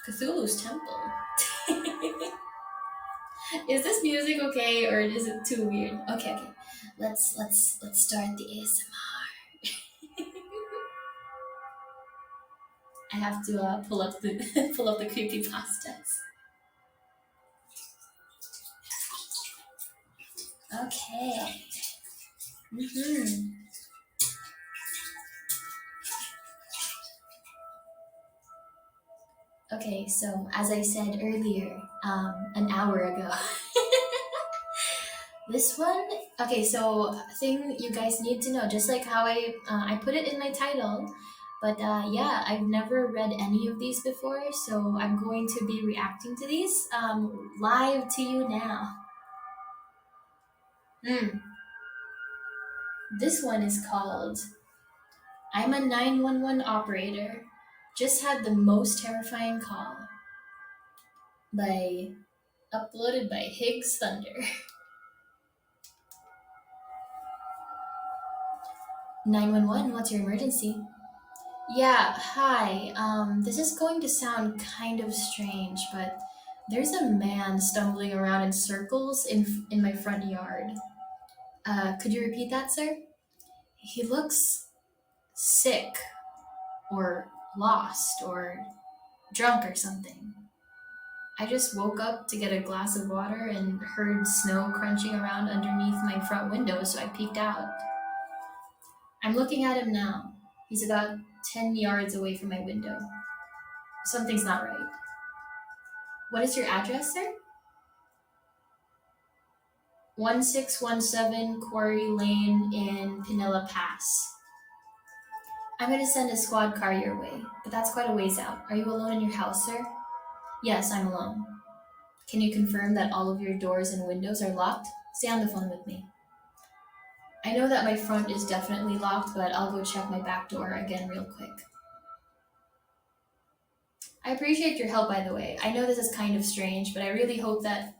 Cthulhu's Temple. Is this music okay or is it too weird? Okay. Let's start the ASMR. I have to pull up the pull up the creepypastas. Okay. Okay, so as I said earlier, an hour ago, this one. Okay, so thing you guys need to know, just like how I put it in my title, but yeah, I've never read any of these before, so I'm going to be reacting to these live to you now. This one is called "I'm a 911 operator. Just had the most terrifying call." By uploaded by Higgs Thunder. 911, what's your emergency? Yeah, hi. This is going to sound kind of strange, but there's a man stumbling around in circles in my front yard. Could you repeat that, sir? He looks sick, or lost, or drunk, or something. I just woke up to get a glass of water and heard snow crunching around underneath my front window, so I peeked out. I'm looking at him now. He's about 10 yards away from my window. Something's not right. What is your address, sir? 1617 Quarry Lane in Pinilla Pass. I'm going to send a squad car your way, but that's quite a ways out. Are you alone in your house, sir? Yes, I'm alone. Can you confirm that all of your doors and windows are locked? Stay on the phone with me. I know that my front is definitely locked, but I'll go check my back door again real quick. I appreciate your help, by the way. I know this is kind of strange, but I really hope that...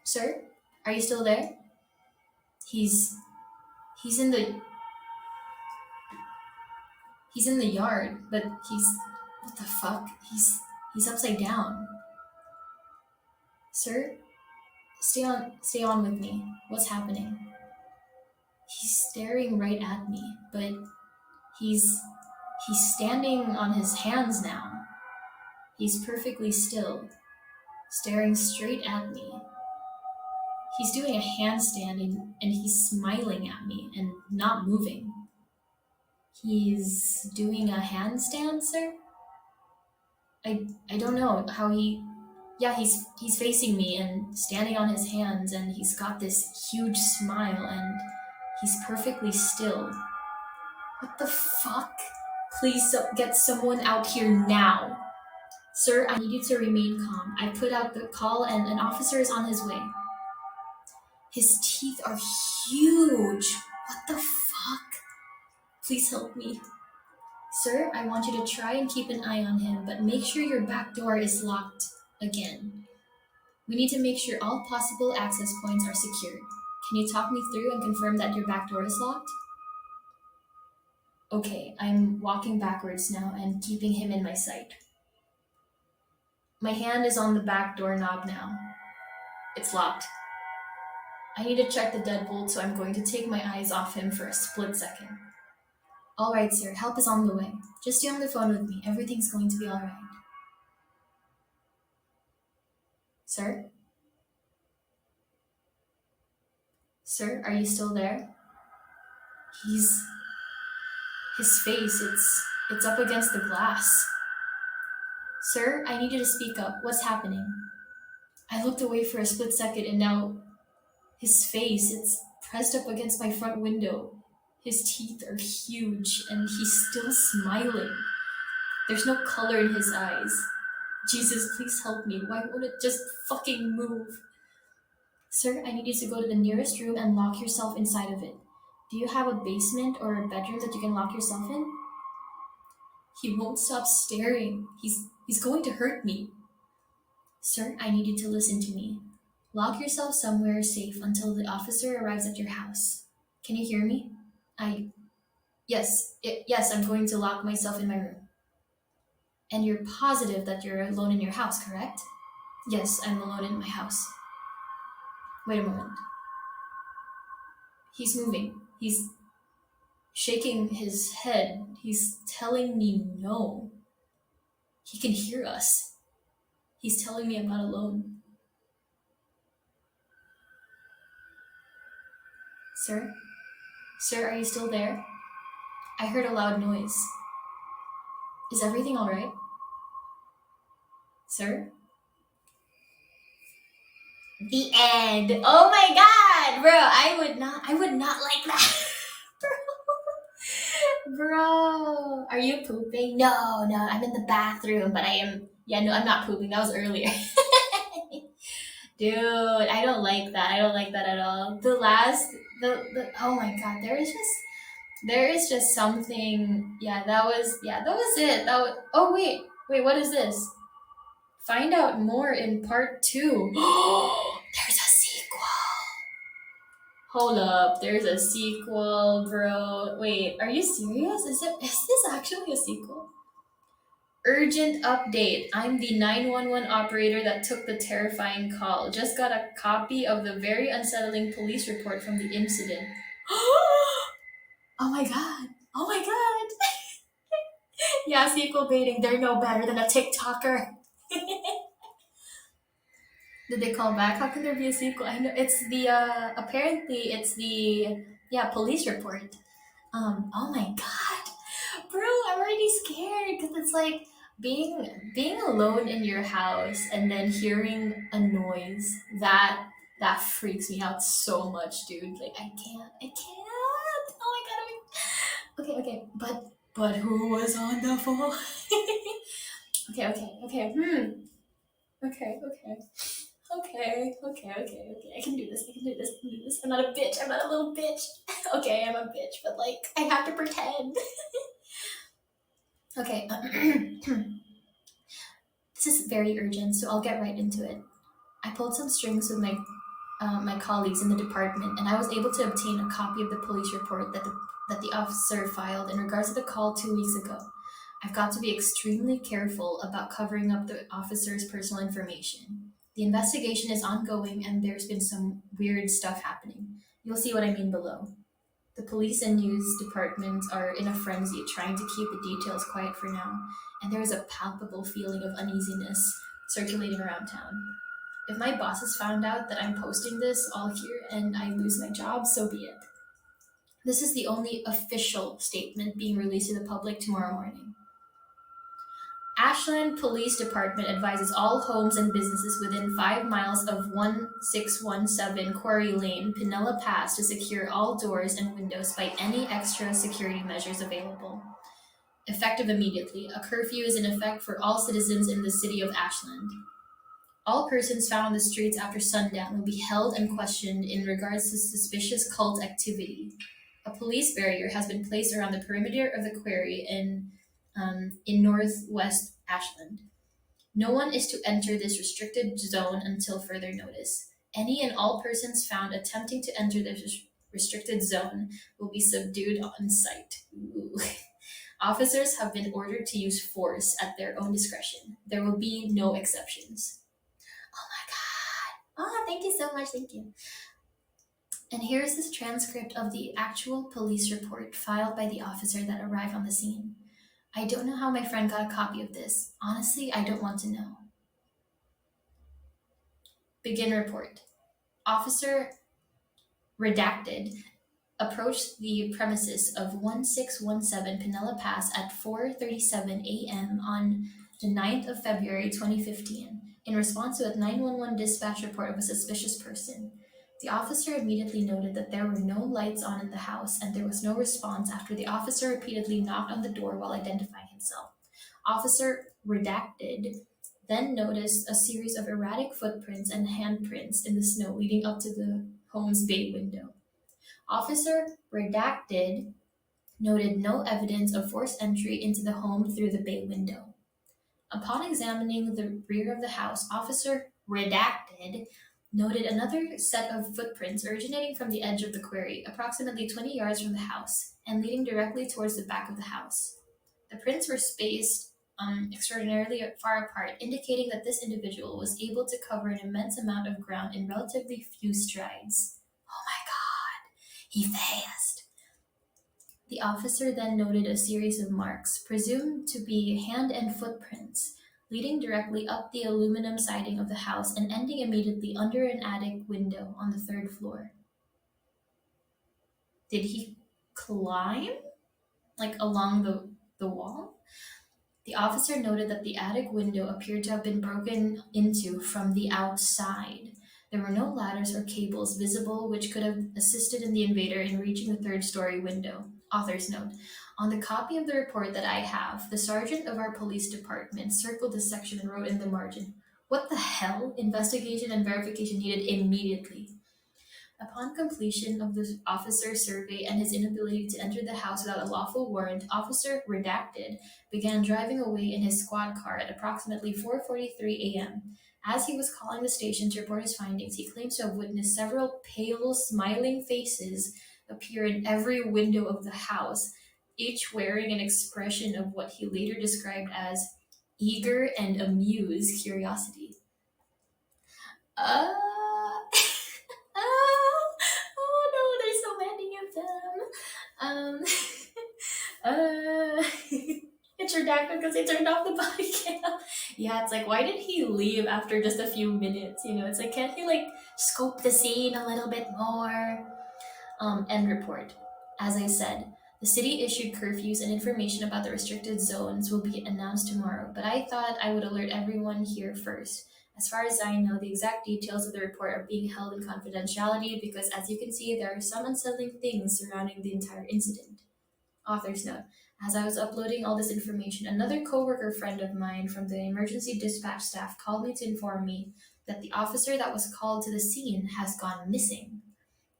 Sir? Are you still there? He's in the yard, but what the fuck? He's upside down. Sir? Stay on with me. What's happening? He's staring right at me, but he's standing on his hands now. He's perfectly still, staring straight at me. He's doing a handstand and he's smiling at me and not moving. He's doing a handstand, sir? I don't know how he... Yeah, he's facing me and standing on his hands, and he's got this huge smile and he's perfectly still. What the fuck? Please get someone out here now. Sir, I need you to remain calm. I put out the call and an officer is on his way. His teeth are huge. What the fuck? Please help me. Sir, I want you to try and keep an eye on him, but make sure your back door is locked again. We need to make sure all possible access points are secured. Can you talk me through and confirm that your back door is locked? Okay, I'm walking backwards now and keeping him in my sight. My hand is on the back door knob now. It's locked. I need to check the deadbolt, so I'm going to take my eyes off him for a split second. All right, sir, help is on the way. Just stay on the phone with me. Everything's going to be all right. Sir? Sir, are you still there? His face, it's up against the glass. Sir, I need you to speak up. What's happening? I looked away for a split second and now his face, it's pressed up against my front window. His teeth are huge and he's still smiling. There's no color in his eyes. Jesus, please help me. Why won't it just fucking move? Sir, I need you to go to the nearest room and lock yourself inside of it. Do you have a basement or a bedroom that you can lock yourself in? He won't stop staring. He's going to hurt me. Sir, I need you to listen to me. Lock yourself somewhere safe until the officer arrives at your house. Can you hear me? Yes, I'm going to lock myself in my room. And you're positive that you're alone in your house, correct? Yes, I'm alone in my house. Wait a moment. He's moving. He's shaking his head. He's telling me no. He can hear us. He's telling me I'm not alone. Sir? Sir, are you still there? I heard a loud noise. Is everything all right? Sir? The end. Oh my god, bro! I would not like that. Bro, are you pooping? No, I'm in the bathroom, but I am. Yeah, no, I'm not pooping. That was earlier. Dude, I don't like that. I don't like that at all. The oh my god, there is just something. Yeah, that was it. Oh wait, what is this? Find out more in part 2. There's a sequel. Hold up, there's a sequel, bro. Wait, are you serious? Is this actually a sequel? Urgent update. I'm the 911 operator that took the terrifying call. Just got a copy of the very unsettling police report from the incident. Oh my god. Yeah, sequel baiting. They're no better than a TikToker. Did they call back? How can there be a sequel? I know it's the apparently it's the police report. Oh my god, bro, I'm already scared because it's like being alone in your house and then hearing a noise that freaks me out so much, dude. Like I can't. Oh my god. Okay, but who was on the phone? Okay. Okay. I can do this. I'm not a bitch. I'm not a little bitch. Okay, I'm a bitch, but like, I have to pretend. Okay. This is very urgent, so I'll get right into it. I pulled some strings with my colleagues in the department, and I was able to obtain a copy of the police report that the officer filed in regards to the call 2 weeks ago. I've got to be extremely careful about covering up the officer's personal information. The investigation is ongoing, and there's been some weird stuff happening. You'll see what I mean below. The police and news departments are in a frenzy trying to keep the details quiet for now, and there is a palpable feeling of uneasiness circulating around town. If my bosses found out that I'm posting this all here and I lose my job, so be it. This is the only official statement being released to the public tomorrow morning. Ashland Police Department advises all homes and businesses within 5 miles of 1617 Quarry Lane, Pinella Pass to secure all doors and windows by any extra security measures available. Effective immediately, a curfew is in effect for all citizens in the city of Ashland. All persons found on the streets after sundown will be held and questioned in regards to suspicious cult activity. A police barrier has been placed around the perimeter of the quarry in northwest Ashland. No one is to enter this restricted zone until further notice. Any and all persons found attempting to enter this restricted zone will be subdued on sight. Ooh. Officers have been ordered to use force at their own discretion. There will be no exceptions. Oh my god. Oh, thank you so much. Thank you. And here's this transcript of the actual police report filed by the officer that arrived on the scene. I don't know how my friend got a copy of this. Honestly, I don't want to know. Begin report. Officer redacted approached the premises of 1617 Pinella Pass at 4:37 a.m. on the 9th of February 2015 in response to a 911 dispatch report of a suspicious person. The officer immediately noted that there were no lights on in the house and there was no response after the officer repeatedly knocked on the door while identifying himself. Officer redacted then noticed a series of erratic footprints and handprints in the snow leading up to the home's bay window. Officer redacted noted no evidence of forced entry into the home through the bay window. Upon examining the rear of the house, Officer redacted noted another set of footprints originating from the edge of the quarry, approximately 20 yards from the house, and leading directly towards the back of the house. The prints were spaced extraordinarily far apart, indicating that this individual was able to cover an immense amount of ground in relatively few strides. Oh my god, he fast. The officer then noted a series of marks, presumed to be hand and footprints, leading directly up the aluminum siding of the house and ending immediately under an attic window on the 3rd floor. Did he climb? Like along the wall? The officer noted that the attic window appeared to have been broken into from the outside. There were no ladders or cables visible which could have assisted in the invader in reaching the 3rd-story window. Author's note. On the copy of the report that I have, the sergeant of our police department circled this section and wrote in the margin, "What the hell? Investigation and verification needed immediately." Upon completion of the officer's survey and his inability to enter the house without a lawful warrant, Officer Redacted began driving away in his squad car at approximately 4:43 a.m. As he was calling the station to report his findings, he claims to have witnessed several pale, smiling faces appear in every window of the house, each wearing an expression of what he later described as eager and amused curiosity. Uh, oh no, there's so many of them. It's redacted because they turned off the body cam. Yeah, it's like, why did he leave after just a few minutes? You know, it's like, can't he like scope the scene a little bit more? End report. As I said, the city issued curfews and information about the restricted zones will be announced tomorrow, but I thought I would alert everyone here first. As far as I know, the exact details of the report are being held in confidentiality because, as you can see, there are some unsettling things surrounding the entire incident. Author's note. As I was uploading all this information, another coworker friend of mine from the emergency dispatch staff called me to inform me that the officer that was called to the scene has gone missing.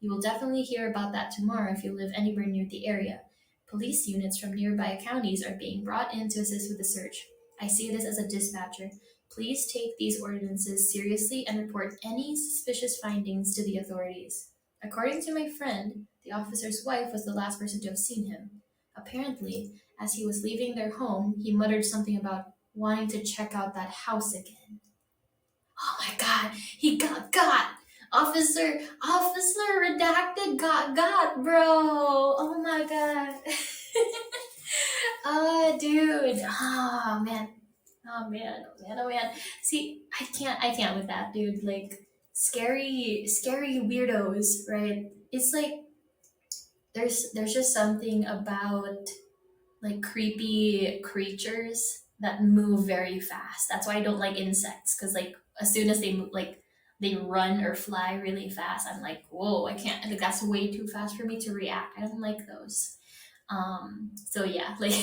You will definitely hear about that tomorrow if you live anywhere near the area. Police units from nearby counties are being brought in to assist with the search. I see this as a dispatcher. Please take these ordinances seriously and report any suspicious findings to the authorities. According to my friend, the officer's wife was the last person to have seen him. Apparently, as he was leaving their home, he muttered something about wanting to check out that house again. Oh my god, he got! Officer redacted got, bro! Oh my god. Dude. Oh man. Oh man, oh man. See, I can't with that, dude. Like, scary weirdos, right? It's like, there's just something about like creepy creatures that move very fast. That's why I don't like insects, because like as soon as they move, like they run or fly really fast, I'm like, whoa, I can't. Like that's way too fast for me to react. I don't like those. So yeah, like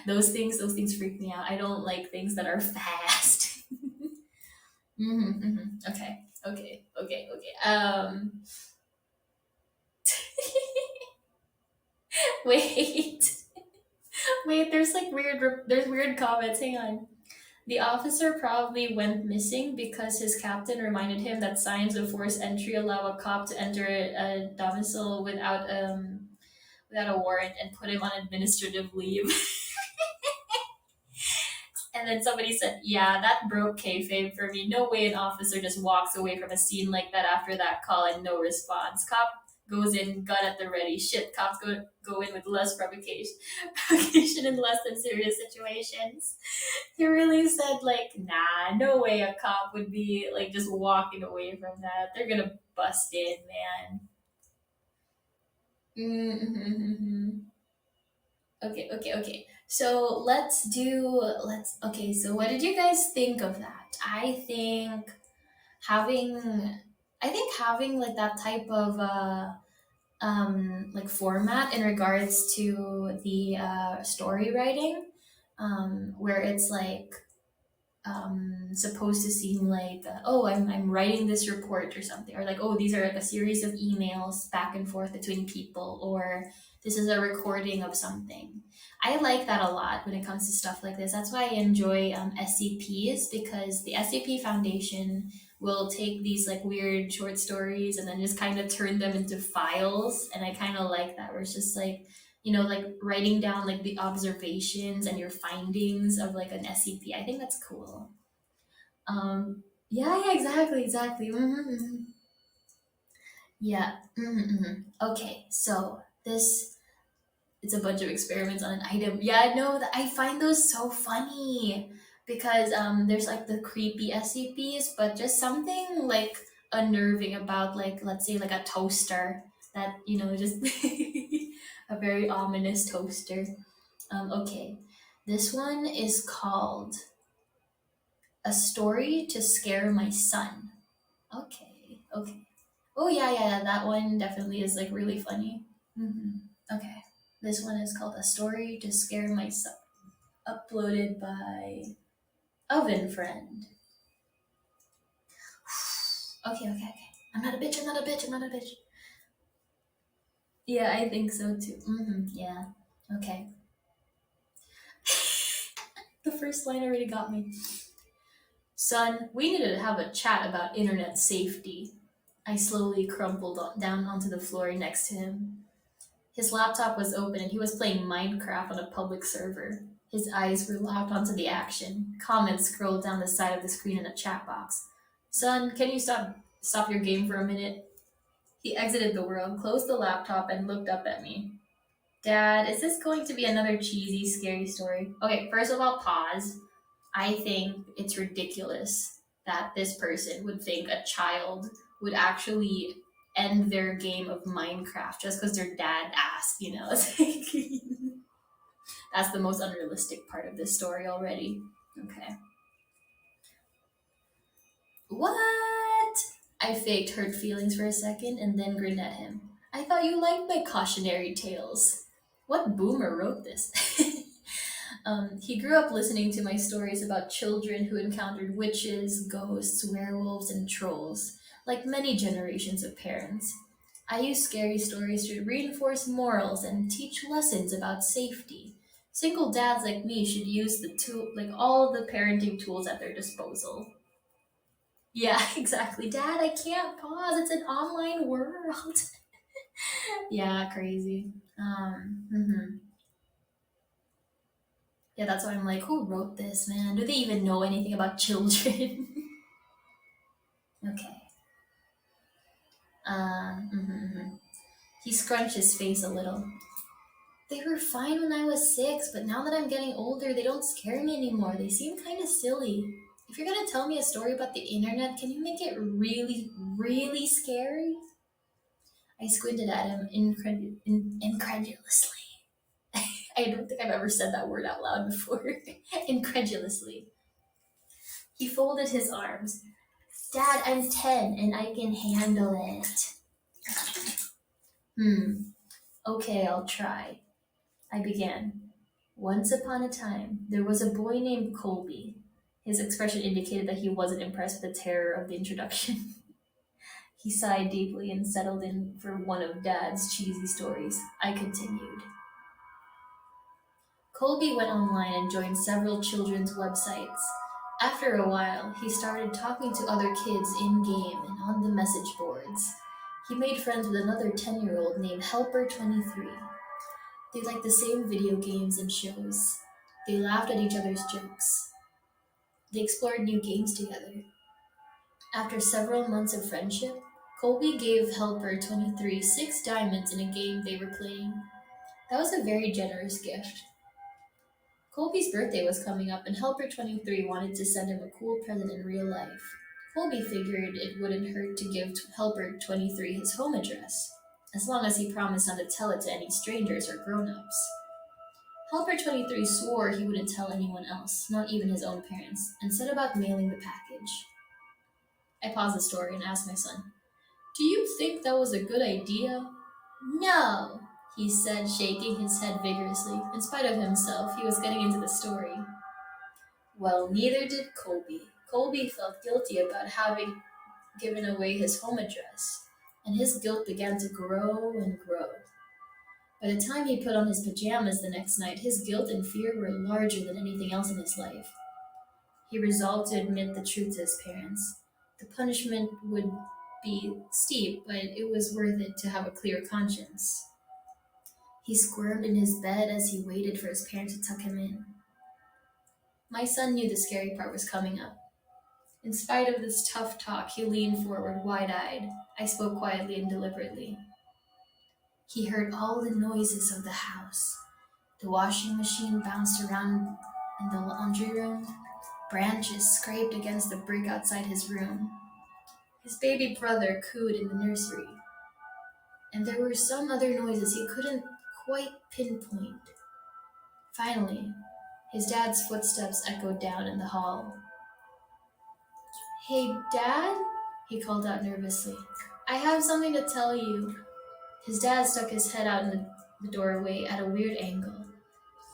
those things freak me out. I don't like things that are fast. Okay, wait. Wait, there's like there's weird comments. Hang on. The officer probably went missing because his captain reminded him that signs of forced entry allow a cop to enter a domicile without a warrant and put him on administrative leave. And then somebody said, "Yeah, that broke kayfabe for me. No way an officer just walks away from a scene like that after that call and no response. Cop goes in, gun at the ready. Shit, cops go in with less provocation in less than serious situations." He really said, like, nah, no way a cop would be like just walking away from that. They're gonna bust in, man. Mm-hmm. Okay. So so what did you guys think of that? Having I think having like that type of like format in regards to the story writing, where it's like supposed to seem like oh, I'm writing this report or something, or like oh, these are like a series of emails back and forth between people, or this is a recording of something. I like that a lot when it comes to stuff like this. That's why I enjoy SCPs, because the SCP Foundation will take these like weird short stories and then just kind of turn them into files, and I kind of like that, where it's just like, you know, like writing down like the observations and your findings of like an SCP. I think that's cool. Yeah, exactly. Yeah. Okay, so this it's a bunch of experiments on an item. Yeah, no, I find those so funny because there's like the creepy SCPs, but just something like unnerving about, like, let's say like a toaster that, you know, just a very ominous toaster. Okay, this one is called "A Story to Scare My Son." Okay. Oh yeah, that one definitely is like really funny. Okay, this one is called "A Story to Scare My Son," uploaded by Oven Friend. Okay. I'm not a bitch. I'm not a bitch. Yeah, I think so too. Yeah. Okay. The first line already got me. "Son, we needed to have a chat about internet safety." I slowly crumpled down onto the floor next to him. His laptop was open and he was playing Minecraft on a public server. His eyes were locked onto the action. Comments scrolled down the side of the screen in a chat box. "Son, can you stop your game for a minute?" He exited the world, closed the laptop, and looked up at me. Dad, is this going to be another cheesy, scary story? Okay, first of all, pause. I think it's ridiculous that this person would think a child would actually end their game of Minecraft just because their dad asked, you know? It's like, that's the most unrealistic part of this story already. Okay. What? I faked hurt feelings for a second and then grinned at him. I thought you liked my cautionary tales. What boomer wrote this? He grew up listening to my stories about children who encountered witches, ghosts, werewolves, and trolls, like many generations of parents. I use scary stories to reinforce morals and teach lessons about safety. Single dads like me should use all the parenting tools at their disposal. Yeah, exactly. Dad, I can't pause. It's an online world. Yeah, crazy. Yeah, that's why I'm like, who wrote this, man? Do they even know anything about children? Okay. He scrunched his face a little. They were fine when I was 6, but now that I'm getting older, they don't scare me anymore. They seem kind of silly. If you're gonna tell me a story about the internet, can you make it really, really scary? I squinted at him incredulously. I don't think I've ever said that word out loud before. Incredulously. He folded his arms. Dad, I'm 10 and I can handle it. Okay, I'll try. I began. Once upon a time, there was a boy named Colby. His expression indicated that he wasn't impressed with the terror of the introduction. He sighed deeply and settled in for one of Dad's cheesy stories. I continued. Colby went online and joined several children's websites. After a while, he started talking to other kids in game and on the message boards. He made friends with another 10-year-old named Helper23. They liked the same video games and shows. They laughed at each other's jokes. They explored new games together. After several months of friendship, Colby gave Helper23 6 diamonds in a game they were playing. That was a very generous gift. Colby's birthday was coming up, and Helper23 wanted to send him a cool present in real life. Colby figured it wouldn't hurt to give Helper23 his home address, as long as he promised not to tell it to any strangers or grown-ups. Helper23 swore he wouldn't tell anyone else, not even his own parents, and set about mailing the package. I paused the story and asked my son, Do you think that was a good idea? No, he said, shaking his head vigorously. In spite of himself, he was getting into the story. Well, neither did Colby. Colby felt guilty about having given away his home address, and his guilt began to grow and grow. By the time he put on his pajamas the next night, his guilt and fear were larger than anything else in his life. He resolved to admit the truth to his parents. The punishment would be steep, but it was worth it to have a clear conscience. He squirmed in his bed as he waited for his parents to tuck him in. My son knew the scary part was coming up. In spite of this tough talk, he leaned forward, wide-eyed. I spoke quietly and deliberately. He heard all the noises of the house. The washing machine bounced around in the laundry room. Branches scraped against the brick outside his room. His baby brother cooed in the nursery. And there were some other noises he couldn't quite pinpoint. Finally, his dad's footsteps echoed down in the hall. Hey, Dad? He called out nervously. I have something to tell you. His dad stuck his head out in the doorway at a weird angle.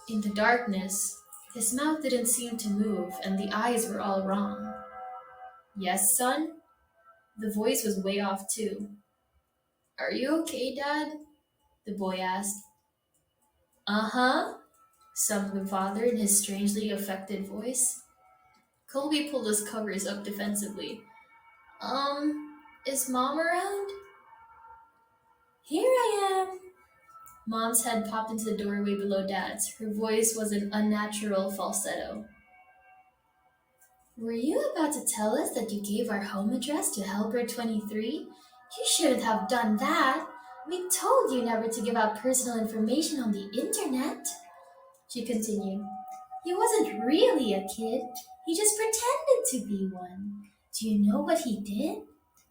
In the darkness, his mouth didn't seem to move, and the eyes were all wrong. Yes, son? The voice was way off, too. Are you okay, Dad? The boy asked. Uh-huh, summed the father in his strangely affected voice. Colby pulled his covers up defensively. Is Mom around? Here I am. Mom's head popped into the doorway below Dad's. Her voice was an unnatural falsetto. Were you about to tell us that you gave our home address to Helper23? You shouldn't have done that. We told you never to give out personal information on the internet, she continued. He wasn't really a kid. He just pretended to be one. Do you know what he did?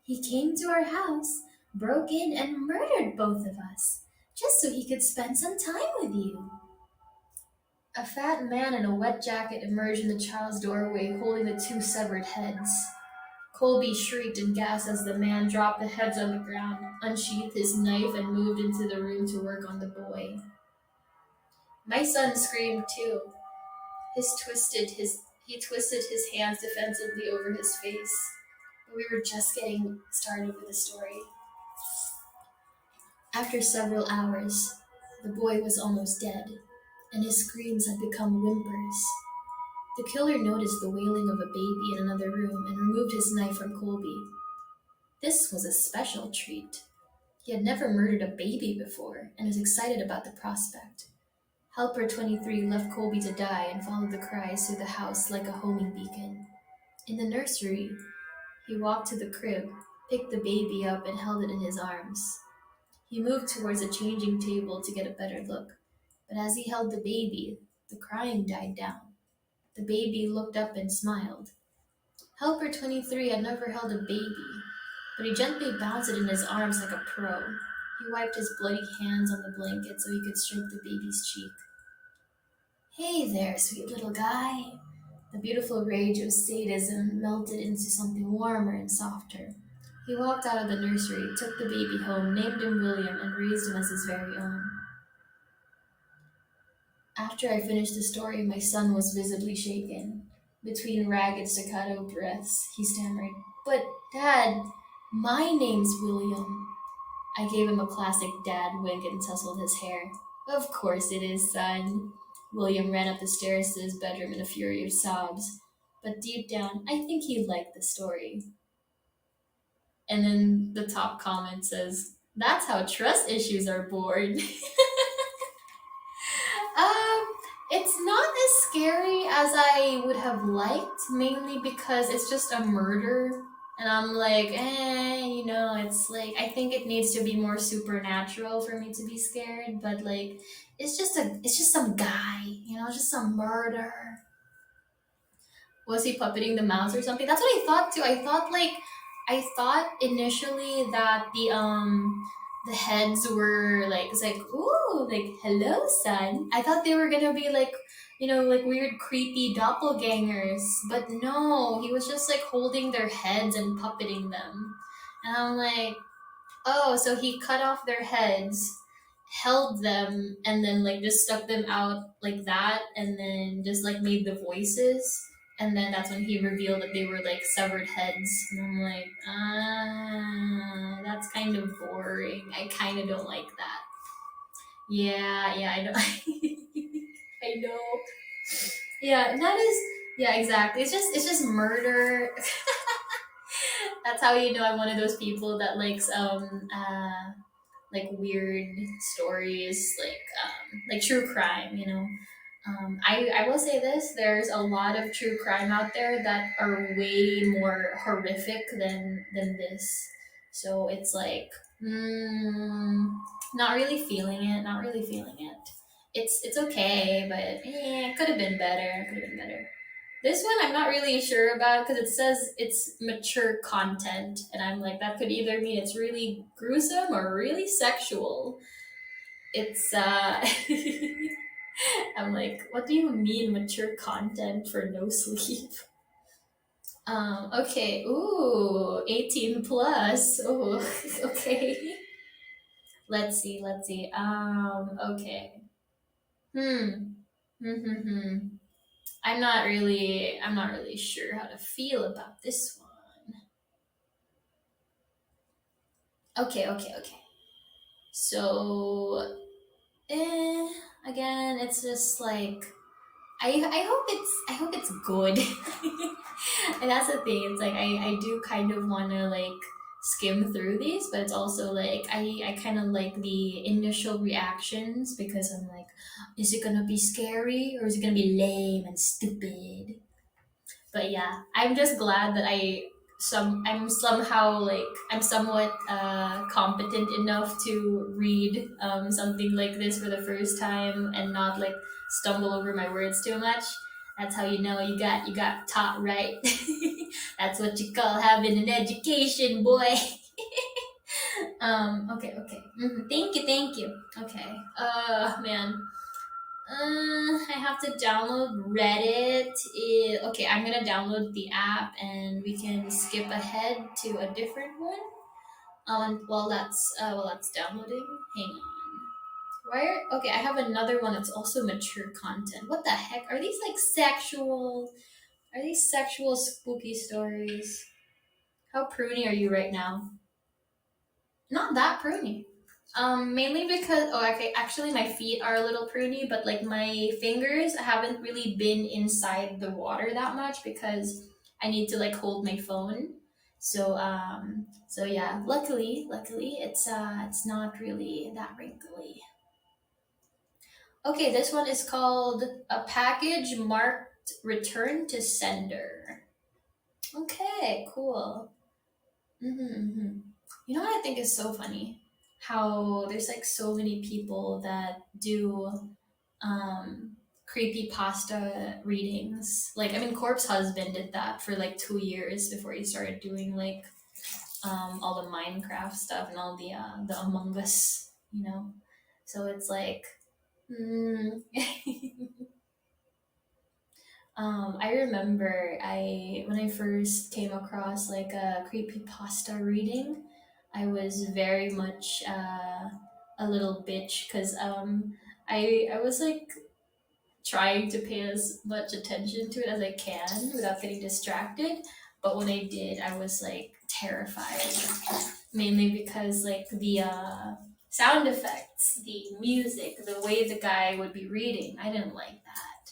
He came to our house, broke in, and murdered both of us, just so he could spend some time with you. A fat man in a wet jacket emerged in the child's doorway holding the two severed heads. Colby shrieked and gasped as the man dropped the heads on the ground, unsheathed his knife, and moved into the room to work on the boy. My son screamed too. He twisted his hands defensively over his face. But we were just getting started with the story. After several hours, the boy was almost dead, and his screams had become whimpers. The killer noticed the wailing of a baby in another room and removed his knife from Colby. This was a special treat. He had never murdered a baby before and was excited about the prospect. Helper 23 left Colby to die and followed the cries through the house like a homing beacon. In the nursery, he walked to the crib, picked the baby up, and held it in his arms. He moved towards a changing table to get a better look, but as he held the baby, the crying died down. The baby looked up and smiled. Helper 23 had never held a baby, but he gently bounced it in his arms like a pro. He wiped his bloody hands on the blanket so he could stroke the baby's cheek. Hey there, sweet little guy. The beautiful rage of sadism melted into something warmer and softer. He walked out of the nursery, took the baby home, named him William, and raised him as his very own. After I finished the story, my son was visibly shaken. Between ragged staccato breaths, he stammered, "But, Dad, my name's William." I gave him a classic dad wink and tousled his hair. "Of course it is, son." William ran up the stairs to his bedroom in a fury of sobs. But deep down, I think he liked the story. And then the top comment says, "That's how trust issues are born." It's not as scary as I would have liked, mainly because it's just a murder. And I'm like, it's like, I think it needs to be more supernatural for me to be scared, but like, it's just some guy, just some murder. Was he puppeting the mouse or something? That's what I thought too. I thought initially that the heads were like, it's like, ooh, like, hello, son. I thought they were gonna be like, like weird, creepy doppelgangers. But no, he was just like holding their heads and puppeting them. And I'm like, oh, so he cut off their heads, held them, and then like just stuck them out like that, and then just like made the voices. And then that's when he revealed that they were like severed heads. And I'm like, that's kind of boring. I kind of don't like that. Yeah, I know. I know. Yeah, that is, yeah, exactly. It's just murder. That's how you know I'm one of those people that likes like weird stories, like true crime, I will say this, there's a lot of true crime out there that are way more horrific than this. So it's like, not really feeling it. It's okay, but it could have been better. This one I'm not really sure about because it says it's mature content, and I'm like, that could either mean it's really gruesome or really sexual. It's I'm like, what do you mean mature content for no sleep? Okay, ooh, 18 plus. Oh, okay. Let's see. Okay. Hmm. I'm not really sure how to feel about this one. Okay. So, again, it's just like I hope it's good. And that's the thing. It's like I do kind of want to like skim through these, but it's also like I kind of like the initial reactions because I'm like, is it gonna be scary or is it gonna be lame and stupid? But yeah, I'm just glad that I I'm somehow like I'm somewhat competent enough to read something like this for the first time and not like stumble over my words too much. That's how you know you got taught right. That's what you call having an education, boy. Okay. Thank you, thank you. Okay. Man. I have to download Reddit. Okay, I'm gonna download the app and we can skip ahead to a different one. While that's downloading, hang on. Okay, I have another one that's also mature content. What the heck are these like sexual? Are these sexual spooky stories? How pruny are you right now? Not that pruny. Mainly because okay, actually my feet are a little pruny, but like my fingers haven't really been inside the water that much because I need to like hold my phone. So yeah, luckily it's not really that wrinkly. Okay, this one is called a package marked return to sender. Okay, cool. Mm-hmm. You know what I think is so funny? How there's like so many people that do um creepy pasta readings. Like I mean Corpse Husband did that for like 2 years before he started doing like all the Minecraft stuff and all the Among Us, you know. So it's like mm, I remember I when I first came across like a creepy pasta reading, I was very much a little bitch because I was like trying to pay as much attention to it as I can without getting distracted. But when I did, I was like terrified, mainly because like the sound effects, the music, the way the guy would be reading, I didn't like that.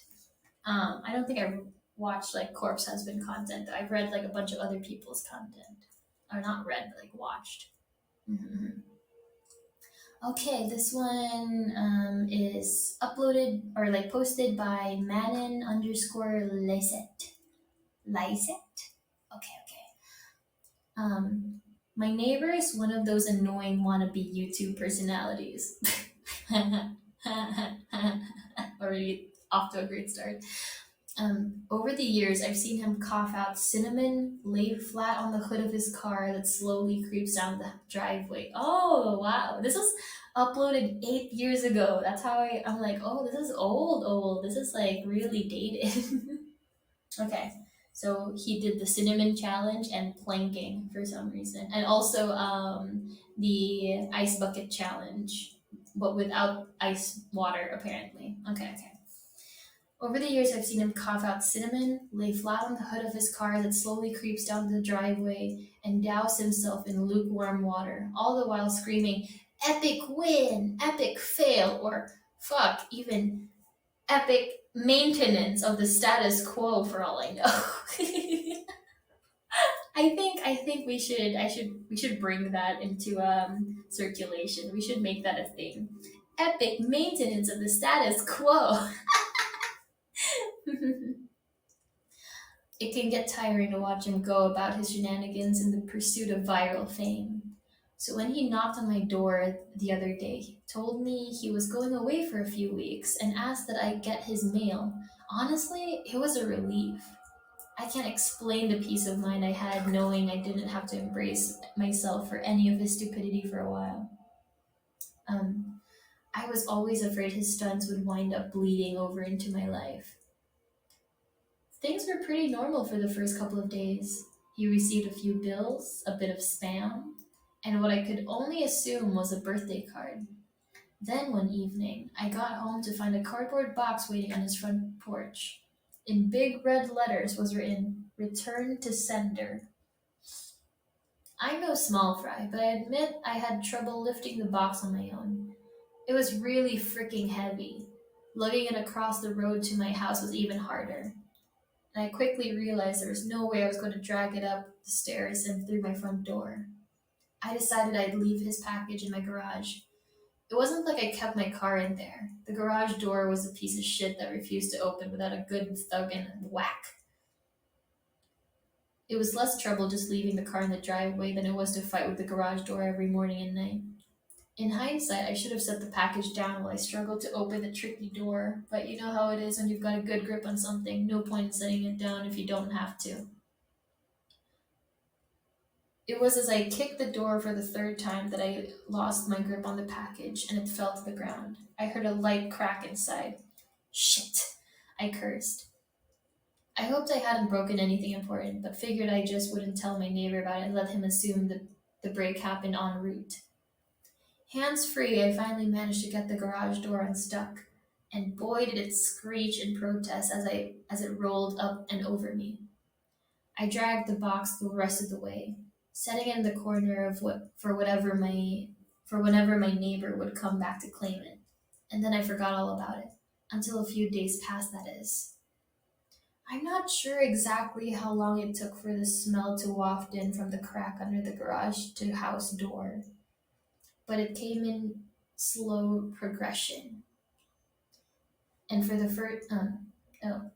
I don't think I watched like Corpse Husband content. I've read like a bunch of other people's content, or not read, but like watched. Mm-hmm. Okay, this one is uploaded or like posted by Manon underscore Lyset. Lyset? Okay. Um, my neighbor is one of those annoying wannabe YouTube personalities. Already off to a great start. Over the years, I've seen him cough out cinnamon, lay flat on the hood of his car that slowly creeps down the driveway. Oh, wow. This was uploaded 8 years ago. That's how I'm like, oh, this is old. This is like really dated. Okay. So he did the cinnamon challenge and planking for some reason. And also the ice bucket challenge, but without ice water, apparently. Okay. Over the years, I've seen him cough out cinnamon, lay flat on the hood of his car that slowly creeps down the driveway, and douse himself in lukewarm water, all the while screaming, "Epic win! Epic fail!" or fuck, even epic maintenance of the status quo for all I know. I think we should bring that into circulation. We should make that a thing. Epic maintenance of the status quo. It can get tiring to watch him go about his shenanigans in the pursuit of viral fame. So when he knocked on my door the other day, he told me he was going away for a few weeks and asked that I get his mail. Honestly, it was a relief. I can't explain the peace of mind I had knowing I didn't have to embrace myself for any of his stupidity for a while. Um, I was always afraid his stunts would wind up bleeding over into my life. Things were pretty normal for the first couple of days. He received a few bills, a bit of spam, and what I could only assume was a birthday card. Then one evening, I got home to find a cardboard box waiting on his front porch. In big red letters was written, "Return to sender." I'm no small fry, but I admit I had trouble lifting the box on my own. It was really freaking heavy. Lugging it across the road to my house was even harder. And I quickly realized there was no way I was going to drag it up the stairs and through my front door. I decided I'd leave his package in my garage. It wasn't like I kept my car in there. The garage door was a piece of shit that refused to open without a good thug and whack. It was less trouble just leaving the car in the driveway than it was to fight with the garage door every morning and night. In hindsight, I should have set the package down while I struggled to open the tricky door, but you know how it is when you've got a good grip on something, no point in setting it down if you don't have to. It was as I kicked the door for the third time that I lost my grip on the package and it fell to the ground. I heard a light crack inside. Shit, I cursed. I hoped I hadn't broken anything important, but figured I just wouldn't tell my neighbor about it and let him assume the break happened en route. Hands free, I finally managed to get the garage door unstuck, and boy did it screech in protest as it rolled up and over me. I dragged the box the rest of the way, setting it in the corner of what for whenever my neighbor would come back to claim it. And then I forgot all about it. Until a few days past, that is. I'm not sure exactly how long it took for the smell to waft in from the crack under the garage to house door, but it came in slow progression. And for the first, oh,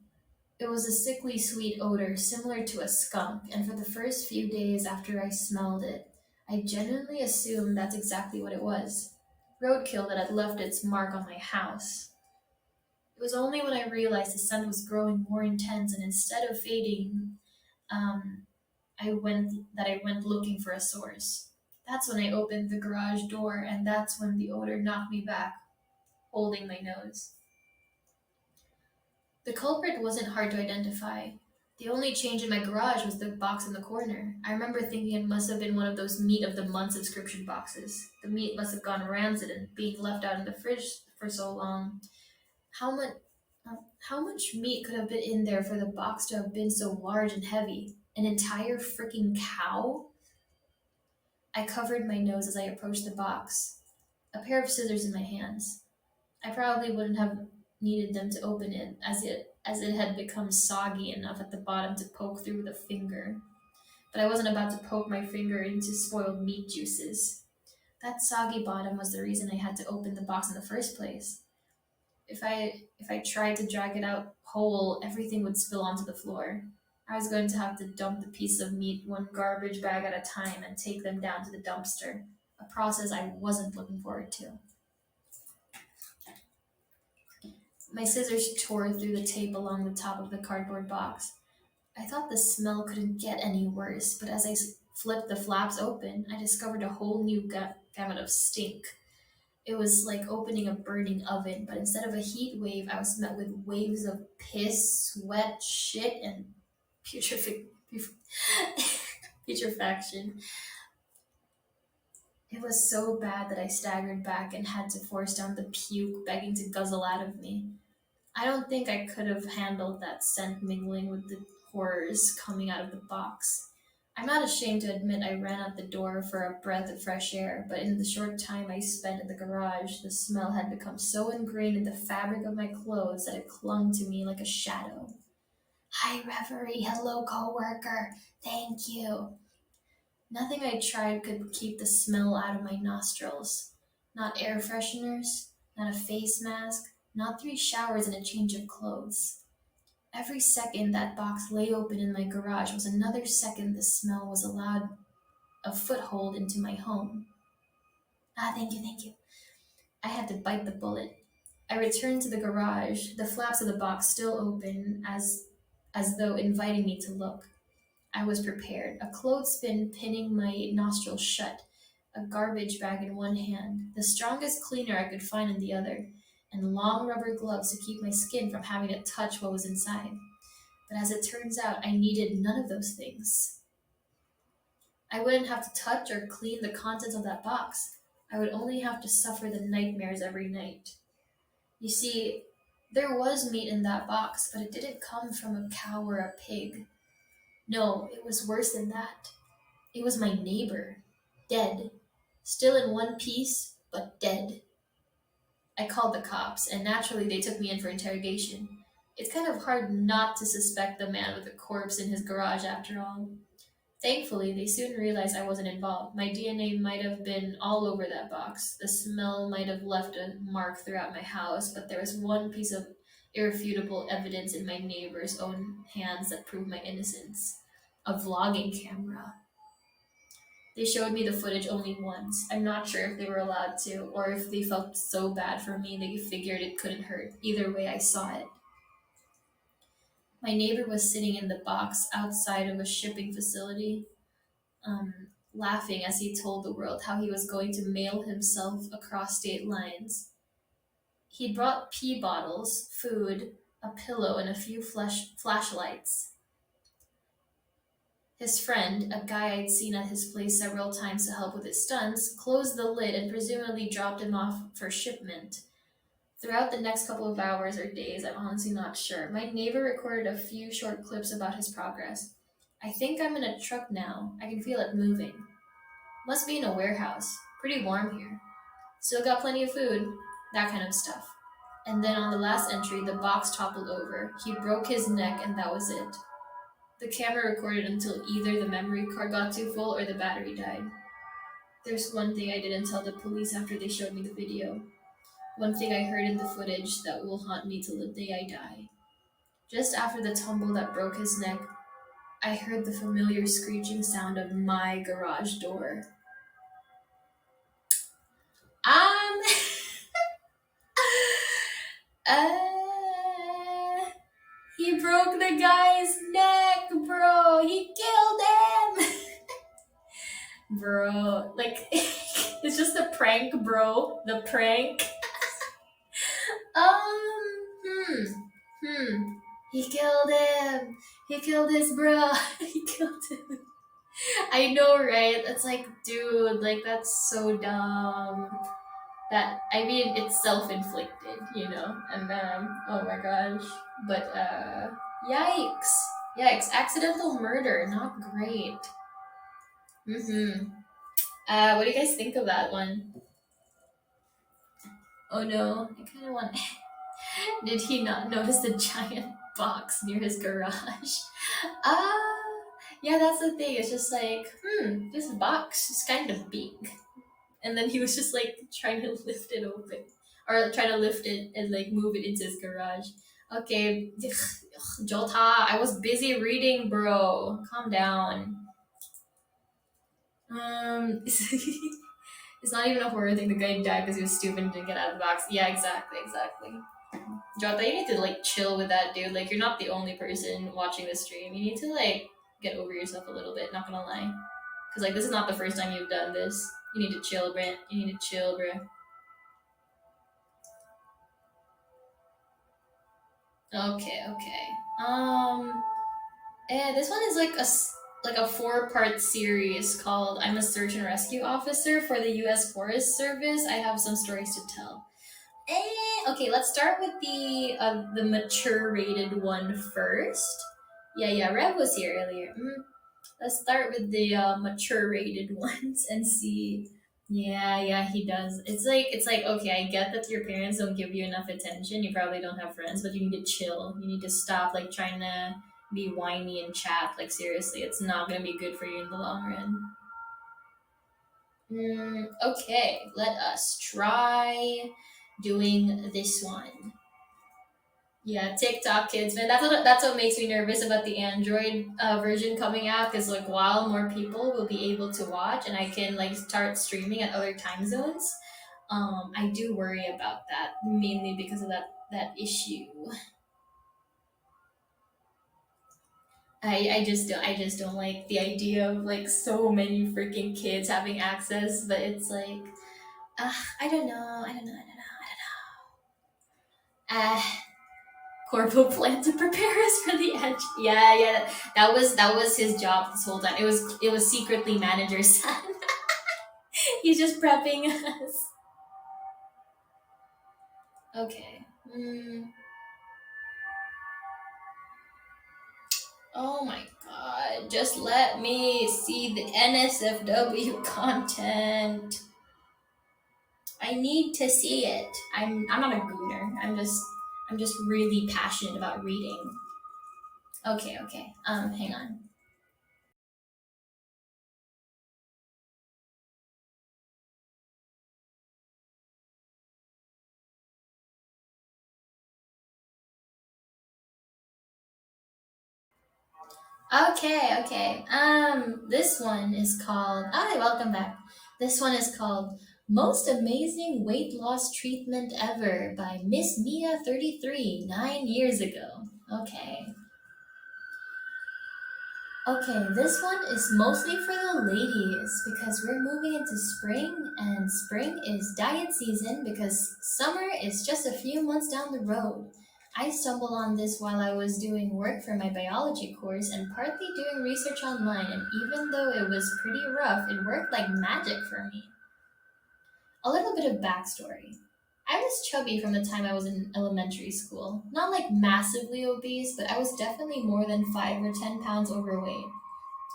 it was a sickly sweet odor similar to a skunk, and for the first few days after I smelled it, I genuinely assumed that's exactly what it was. Roadkill that had left its mark on my house. It was only when I realized the scent was growing more intense and instead of fading, um, I went looking for a source. That's when I opened the garage door, and that's when the odor knocked me back, holding my nose. The culprit wasn't hard to identify. The only change in my garage was the box in the corner. I remember thinking it must have been one of those meat of the month subscription boxes. The meat must have gone rancid and being left out in the fridge for so long. How much how much meat could have been in there for the box to have been so large and heavy? An entire freaking cow? I covered my nose as I approached the box, a pair of scissors in my hands. I probably wouldn't have needed them to open it as it had become soggy enough at the bottom to poke through with a finger. But I wasn't about to poke my finger into spoiled meat juices. That soggy bottom was the reason I had to open the box in the first place. If I tried to drag it out whole, everything would spill onto the floor. I was going to have to dump the piece of meat one garbage bag at a time and take them down to the dumpster, a process I wasn't looking forward to. My scissors tore through the tape along the top of the cardboard box. I thought the smell couldn't get any worse, but as I flipped the flaps open, I discovered a whole new gamut of stink. It was like opening a burning oven, but instead of a heat wave, I was met with waves of piss, sweat, shit, and putrefaction. It was so bad that I staggered back and had to force down the puke begging to guzzle out of me. I don't think I could have handled that scent mingling with the horrors coming out of the box. I'm not ashamed to admit I ran out the door for a breath of fresh air, but in the short time I spent in the garage, the smell had become so ingrained in the fabric of my clothes that it clung to me like a shadow. Hi, Reverie. Hello, coworker. Thank you. Nothing I tried could keep the smell out of my nostrils. Not air fresheners, not a face mask, not 3 showers and a change of clothes. Every second that box lay open in my garage was another second the smell was allowed a foothold into my home. Ah, thank you, thank you. I had to bite the bullet. I returned to the garage, the flaps of the box still open as though inviting me to look. I was prepared, a clothespin pinning my nostrils shut, a garbage bag in one hand, the strongest cleaner I could find in the other, and long rubber gloves to keep my skin from having to touch what was inside. But as it turns out, I needed none of those things. I wouldn't have to touch or clean the contents of that box. I would only have to suffer the nightmares every night. You see, there was meat in that box, but it didn't come from a cow or a pig. No, it was worse than that. It was my neighbor, dead. Still in one piece, but dead. I called the cops, and naturally they took me in for interrogation. It's kind of hard not to suspect the man with a corpse in his garage after all. Thankfully, they soon realized I wasn't involved. My DNA might have been all over that box. The smell might have left a mark throughout my house, but there was one piece of irrefutable evidence in my neighbor's own hands that proved my innocence. a vlogging camera. They showed me the footage only once. I'm not sure if they were allowed to, or if they felt so bad for me they figured it couldn't hurt. Either way, I saw it. My neighbor was sitting in the box outside of a shipping facility, laughing as he told the world how he was going to mail himself across state lines. He'd brought pee bottles, food, a pillow, and a few flashlights. His friend, a guy I'd seen at his place several times to help with his stunts, closed the lid and presumably dropped him off for shipment. Throughout the next couple of hours or days, I'm honestly not sure, my neighbor recorded a few short clips about his progress. I think I'm in a truck now. I can feel it moving. Must be in a warehouse. Pretty warm here. Still got plenty of food. That kind of stuff. And then on the last entry, the box toppled over. He broke his neck and that was it. The camera recorded until either the memory card got too full or the battery died. There's one thing I didn't tell the police after they showed me the video. One thing I heard in the footage that will haunt me till the day I die. Just after the tumble that broke his neck, I heard the familiar screeching sound of my garage door. Um, he broke the guy's neck, bro. He killed him. Bro, like, it's just a prank, bro. The prank. He killed him. He killed his bro. He killed him. I know, right? It's like, dude, like, that's so dumb. That, I mean, it's self-inflicted, you know? And, oh my gosh. But, yikes. Yikes. Accidental murder. Not great. What do you guys think of that one? Oh no, I kind of want. Did he not notice the giant box near his garage? Yeah, that's the thing. It's just like, this box is kind of big. And then he was just like trying to lift it open. Or trying to lift it and like move it into his garage. Okay, Jota, I was busy reading, bro. Calm down. It's not even a horror thing. The guy died because he was stupid and didn't get out of the box. Yeah, exactly. Jota, you need to like chill with that, dude. Like, you're not the only person watching this stream. You need to like get over yourself a little bit. Not gonna lie, because like this is not the first time you've done this. You need to chill, Brent. You need to chill, bro. Okay. This one is like a 4-part series called "I'm a Search and Rescue Officer for the U.S. Forest Service." I have some stories to tell. Okay, let's start with the mature rated one first. Yeah, Rev was here earlier. Let's start with the mature rated ones and see. Yeah, he does. It's like okay, I get that your parents don't give you enough attention. You probably don't have friends, but you need to chill. You need to stop like trying to be whiny and chat. Like seriously, it's not gonna be good for you in the long run. Okay, let us try doing this one. Yeah, TikTok kids, man. That's what makes me nervous about the Android version coming out. Because like, while more people will be able to watch, and I can like start streaming at other time zones, I do worry about that mainly because of that issue. I just don't like the idea of like so many freaking kids having access, but it's like, I don't know. Corpo planned to prepare us for the edge. Yeah. That was his job this whole time. It was secretly manager's son. He's just prepping us. Okay. Oh my god. Just let me see the NSFW content. I need to see it. I'm not a gooner. I'm just really passionate about reading. Okay. Hang on. Okay, okay. This one is called. Hi, welcome back. This one is called "Most Amazing Weight Loss Treatment Ever" by Miss Mia 33 9 years ago. Okay. Okay, this one is mostly for the ladies because we're moving into spring and spring is diet season because summer is just a few months down the road. I stumbled on this while I was doing work for my biology course and partly doing research online, and even though it was pretty rough, it worked like magic for me. A little bit of backstory. I was chubby from the time I was in elementary school. Not like massively obese, but I was definitely more than 5 or 10 pounds overweight.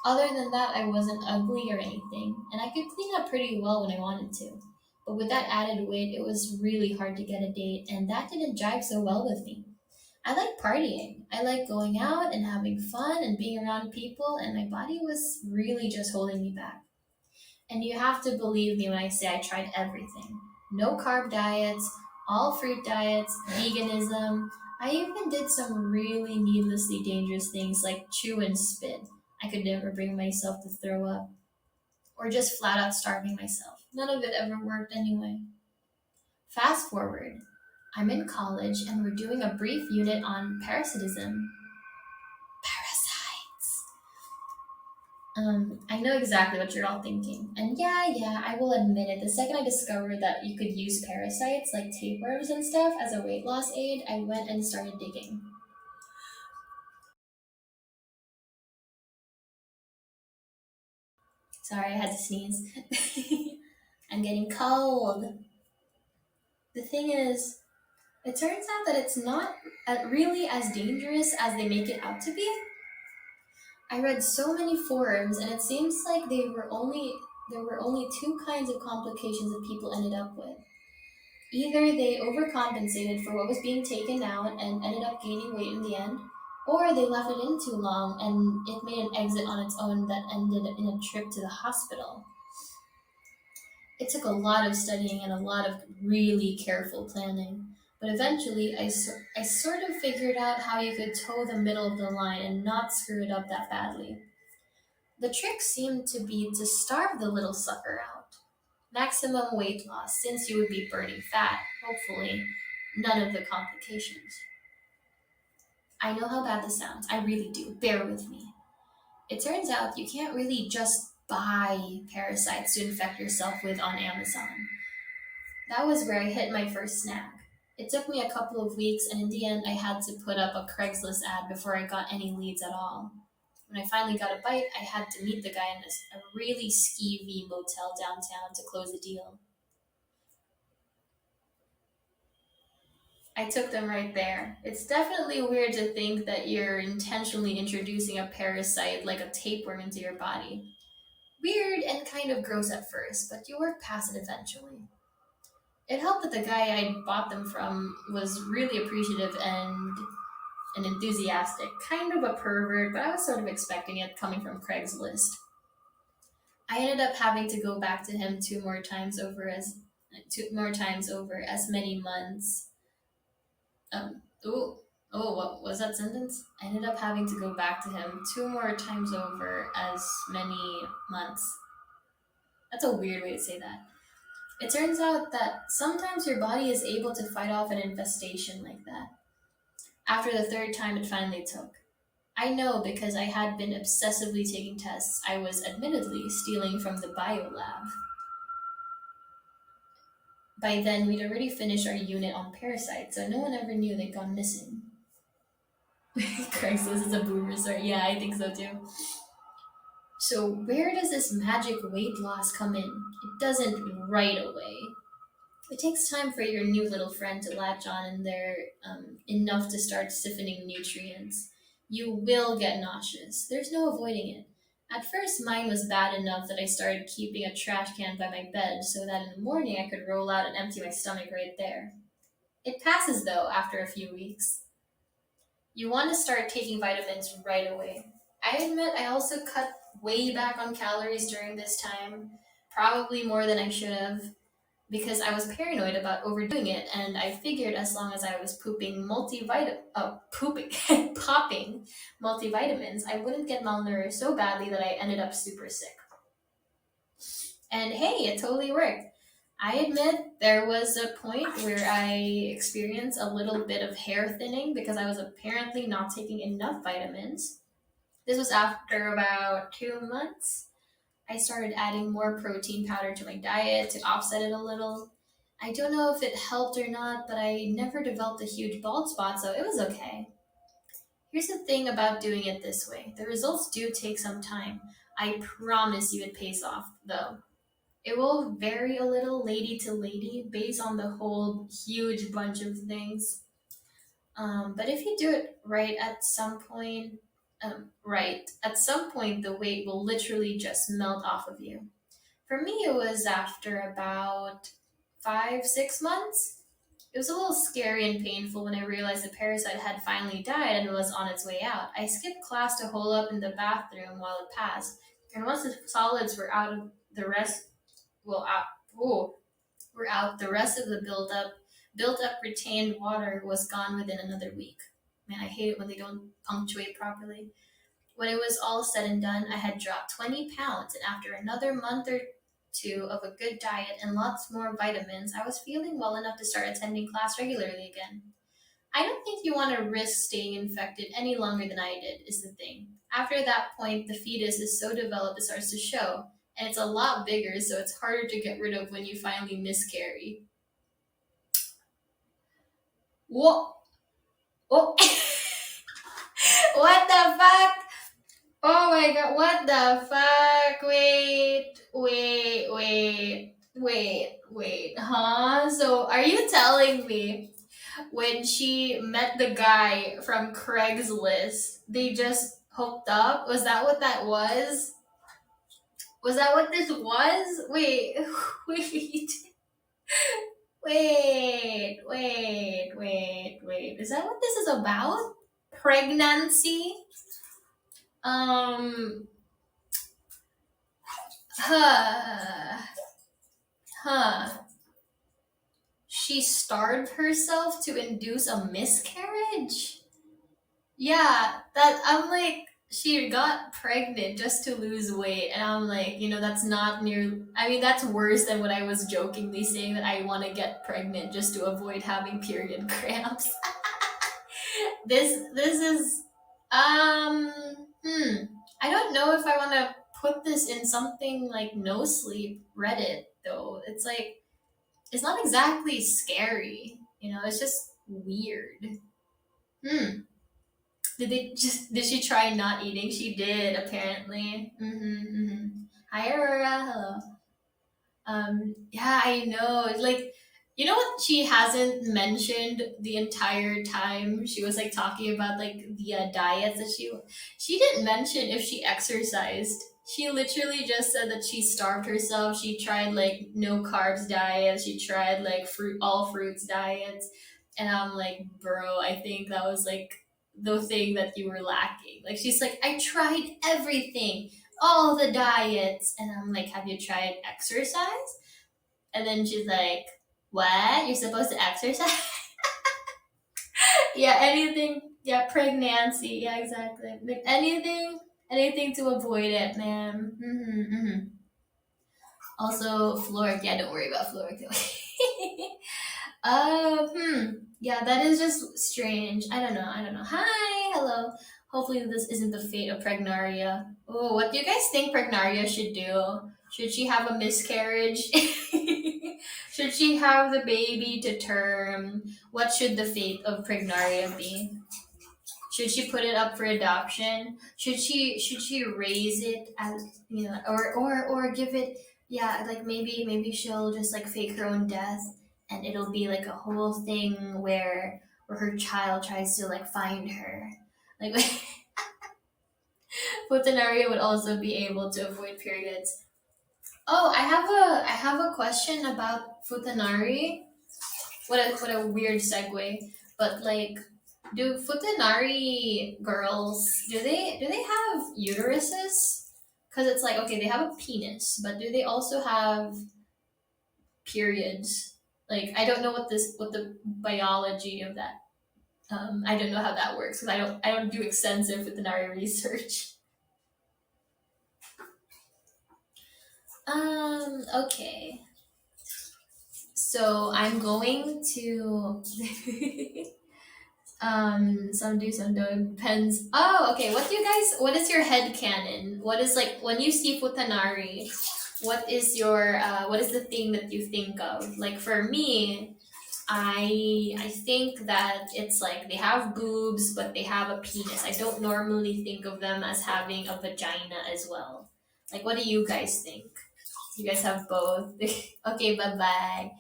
Other than that, I wasn't ugly or anything, and I could clean up pretty well when I wanted to. But with that added weight, it was really hard to get a date, and that didn't jive so well with me. I like partying. I like going out and having fun and being around people, and my body was really just holding me back. And you have to believe me when I say I tried everything: no carb diets, all fruit diets, veganism. I even did some really needlessly dangerous things like chew and spit. I could never bring myself to throw up, or just flat out starving myself. None of it ever worked anyway. Fast forward, I'm in college and we're doing a brief unit on parasitism. Parasites. I know exactly what you're all thinking. And yeah, I will admit it. The second I discovered that you could use parasites like tapeworms and stuff as a weight loss aid, I went and started digging. Sorry, I had to sneeze. I'm getting cold. The thing is, it turns out that it's not really as dangerous as they make it out to be. I read so many forums, and it seems like there were only two kinds of complications that people ended up with. Either they overcompensated for what was being taken out and ended up gaining weight in the end, or they left it in too long and it made an exit on its own that ended in a trip to the hospital. It took a lot of studying and a lot of really careful planning. But eventually, I sort of figured out how you could toe the middle of the line and not screw it up that badly. The trick seemed to be to starve the little sucker out. Maximum weight loss, since you would be burning fat, hopefully. None of the complications. I know how bad this sounds. I really do. Bear with me. It turns out you can't really just buy parasites to infect yourself with on Amazon. That was where I hit my first snag. It took me a couple of weeks, and in the end, I had to put up a Craigslist ad before I got any leads at all. When I finally got a bite, I had to meet the guy in a really skeevy motel downtown to close the deal. I took them right there. It's definitely weird to think that you're intentionally introducing a parasite like a tapeworm into your body. Weird and kind of gross at first, but you work past it eventually. It helped that the guy I bought them from was really appreciative and enthusiastic. Kind of a pervert, but I was sort of expecting it coming from Craigslist. I ended up having to go back to him two more times over as many months. What was that sentence? I ended up having to go back to him two more times over as many months. That's a weird way to say that. It turns out that sometimes your body is able to fight off an infestation like that. After the third time it finally took. I know because I had been obsessively taking tests I was admittedly stealing from the bio lab. By then, we'd already finished our unit on parasites, so no one ever knew they'd gone missing. Craigslist is a boomer site. Yeah, I think so too. So, where does this magic weight loss come in? It doesn't right away. It takes time for your new little friend to latch on and they're enough to start siphoning nutrients. You will get nauseous. There's no avoiding it. At first, mine was bad enough that I started keeping a trash can by my bed so that in the morning I could roll out and empty my stomach right there. It passes though after a few weeks. You want to start taking vitamins right away. I admit I also cut way back on calories during this time, probably more than I should have. because I was paranoid about overdoing it, and I figured as long as I was pooping, popping multivitamins, I wouldn't get malnourished so badly that I ended up super sick. And hey, it totally worked. I admit there was a point where I experienced a little bit of hair thinning because I was apparently not taking enough vitamins. This was after about 2 months. I started adding more protein powder to my diet to offset it a little. I don't know if it helped or not, but I never developed a huge bald spot, so it was okay. Here's the thing about doing it this way, the results do take some time. I promise you it pays off, though. It will vary a little lady to lady based on the whole huge bunch of things. But if you do it right at some point, the weight will literally just melt off of you. For me, it was after about 5, 6 months. It was a little scary and painful when I realized the parasite had finally died and was on its way out. I skipped class to hole up in the bathroom while it passed, and once the solids were out, of the rest well out. Ooh, were out. The rest of the built up retained water was gone within another week. Man, I hate it when they don't punctuate properly. When it was all said and done, I had dropped 20 pounds, and after another month or two of a good diet and lots more vitamins, I was feeling well enough to start attending class regularly again. I don't think you want to risk staying infected any longer than I did, is the thing. After that point, the fetus is so developed it starts to show, and it's a lot bigger, so it's harder to get rid of when you finally miscarry. What? Oh. What the fuck? Oh my god, what the fuck? Wait. Huh? So, are you telling me when she met the guy from Craigslist, they just hooked up? Was that what that was? Was that what this was? Wait, wait, wait. Is that what this is about? Pregnancy? Um, huh, huh. She starved herself to induce a miscarriage? Yeah, that I'm like, she got pregnant just to lose weight, and I'm like, that's not near. I mean, that's worse than what I was jokingly saying that I want to get pregnant just to avoid having period cramps. This is, um, I don't know if I want to put this in something like no sleep Reddit though. It's like it's not exactly scary, it's just weird. Hmm. Did she try not eating? She did, apparently. Hi, Aurora. Hello. Yeah, I know. It's like, you know what she hasn't mentioned the entire time she was like talking about like the diets that she didn't mention if she exercised. She literally just said that she starved herself. She tried like no carbs diets. She tried like all fruits diets. And I'm like, bro, I think that was like the thing that you were lacking. Like she's like, I tried everything, all the diets. And I'm like, have you tried exercise? And then she's like, what? You're supposed to exercise? Yeah, anything. Yeah, pregnancy. Yeah, exactly. Like anything to avoid it, man. Also, Floric. Yeah, don't worry about Floric. Yeah, that is just strange. I don't know. Hi, hello. Hopefully this isn't the fate of Pregnaria. Oh, what do you guys think Pregnaria should do? Should she have a miscarriage? Should she have the baby to term? What should the fate of Pregnaria be? Should she put it up for adoption? Should she raise it as or give it, yeah, like maybe she'll just like fake her own death, and it'll be like a whole thing where her child tries to like find her. Like Putanaria would also be able to avoid periods. Oh, I have a question about Futanari. What a weird segue. But like, do Futanari girls do they have uteruses? Because it's like, okay, they have a penis, but do they also have periods. Like I don't know what the biology of that. I don't know how that works because I don't do extensive veterinary research. Okay. So I'm going to some do some don't depends. Oh, okay. What is your head canon? What is like when you see Futanari, what is the thing that you think of? Like for me, I think that it's like they have boobs but they have a penis. I don't normally think of them as having a vagina as well. Like what do you guys think? You guys have both. Okay, bye bye.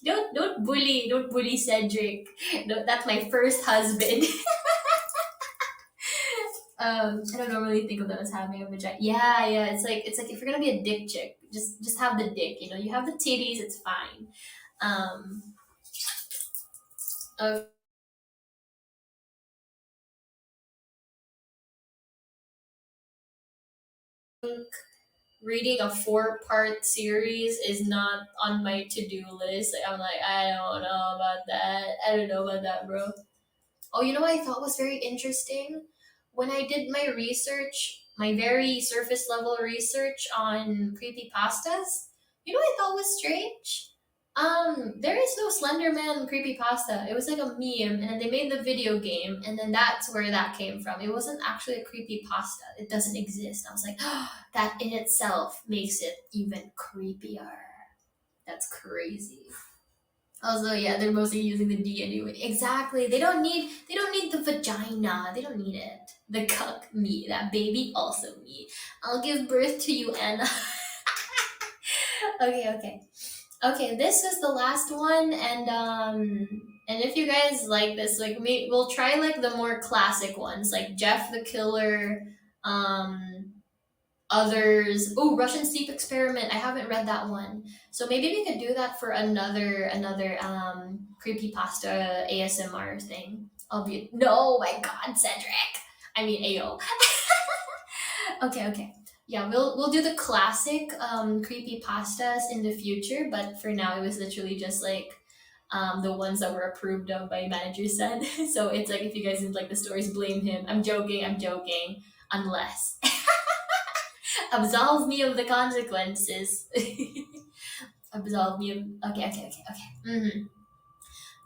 Don't bully Cedric. No, that's my first husband. I don't normally think of them as having a vagina. Yeah, yeah. It's like if you're gonna be a dick chick, just have the dick. You know, you have the titties. It's fine. Um, I think reading a 4-part series is not on my to-do list. Like, I'm like, I don't know about that. I don't know about that, bro. Oh, you know what I thought was very interesting? When I did my research, my very surface level research on creepypastas, you know what I thought was strange? There is no Slenderman creepypasta. It was like a meme, and then they made the video game, and then that's where that came from. It wasn't actually a creepypasta. It doesn't exist. I was like, that in itself makes it even creepier. That's crazy. Also, yeah, they're mostly using the D anyway. Exactly. They don't need the vagina. They don't need it. The cuck me. That baby also me. I'll give birth to you, Anna. Okay, okay. Okay, this is the last one and if you guys like this, like we'll try like the more classic ones, like Jeff the Killer, um others. Oh, Russian sleep experiment. I haven't read that one. So maybe we could do that for another creepy pasta ASMR thing. Albeit no, my god, Cedric. I mean Ayo. Okay, okay. Yeah, we'll do the classic creepy pastas in the future, but for now it was literally just like the ones that were approved of by manager said. So it's like if you guys didn't like the stories, blame him. I'm joking, I'm joking. Unless absolve me of the consequences. Absolve me of. Okay, okay, okay, okay.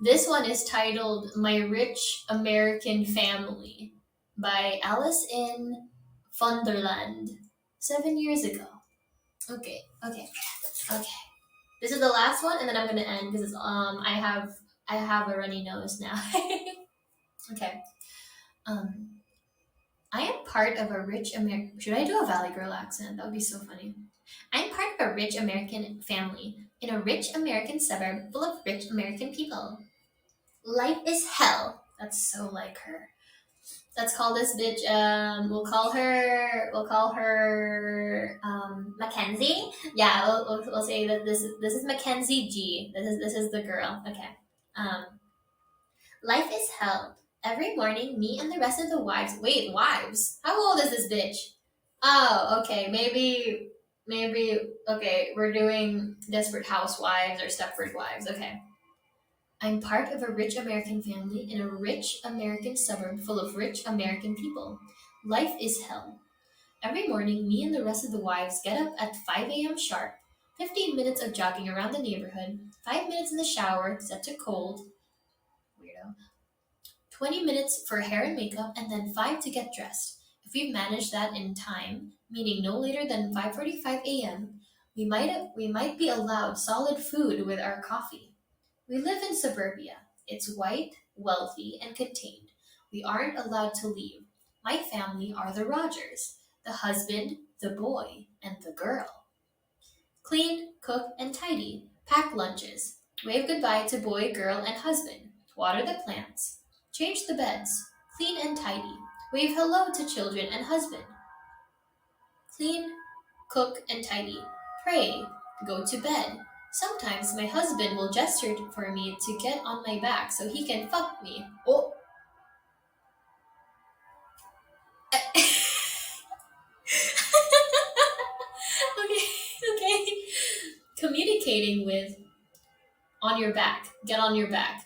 This one is titled "My Rich American Family" by Alice in Funderland. 7 years ago. Okay, okay, okay. This is the last one, and then I'm gonna end because I have a runny nose now. Okay. Um, I am part of a rich American. Should I do a Valley Girl accent? That would be so funny. I'm part of a rich American family in a rich American suburb full of rich American people. Life is hell. That's so like her. Let's call this bitch. We'll call her Mackenzie. Yeah, we'll say that this is Mackenzie G. This is the girl. Okay. Um, Life is hell. Every morning, me and the rest of the wives. Wait, wives? How old is this bitch? Oh, okay. Maybe. Okay, we're doing Desperate Housewives or Stepford Wives. Okay. I'm part of a rich American family in a rich American suburb full of rich American people. Life is hell. Every morning, me and the rest of the wives get up at 5 a.m. sharp. 15 minutes of jogging around the neighborhood. 5 minutes in the shower, set to cold. Weirdo. 20 minutes for hair and makeup, and then 5 to get dressed. If we've managed that in time, meaning no later than 5:45 a.m., we might be allowed solid food with our coffee. We live in suburbia. It's white, wealthy, and contained. We aren't allowed to leave. My family are the Rogers, the husband, the boy, and the girl. Clean, cook, and tidy. Pack lunches. Wave goodbye to boy, girl, and husband. Water the plants. Change the beds. Clean and tidy. Wave hello to children and husband. Clean, cook, and tidy. Pray. Go to bed. Sometimes my husband will gesture for me to get on my back so he can fuck me. Oh. Okay, okay. Communicate communicating with on your back. Get on your back.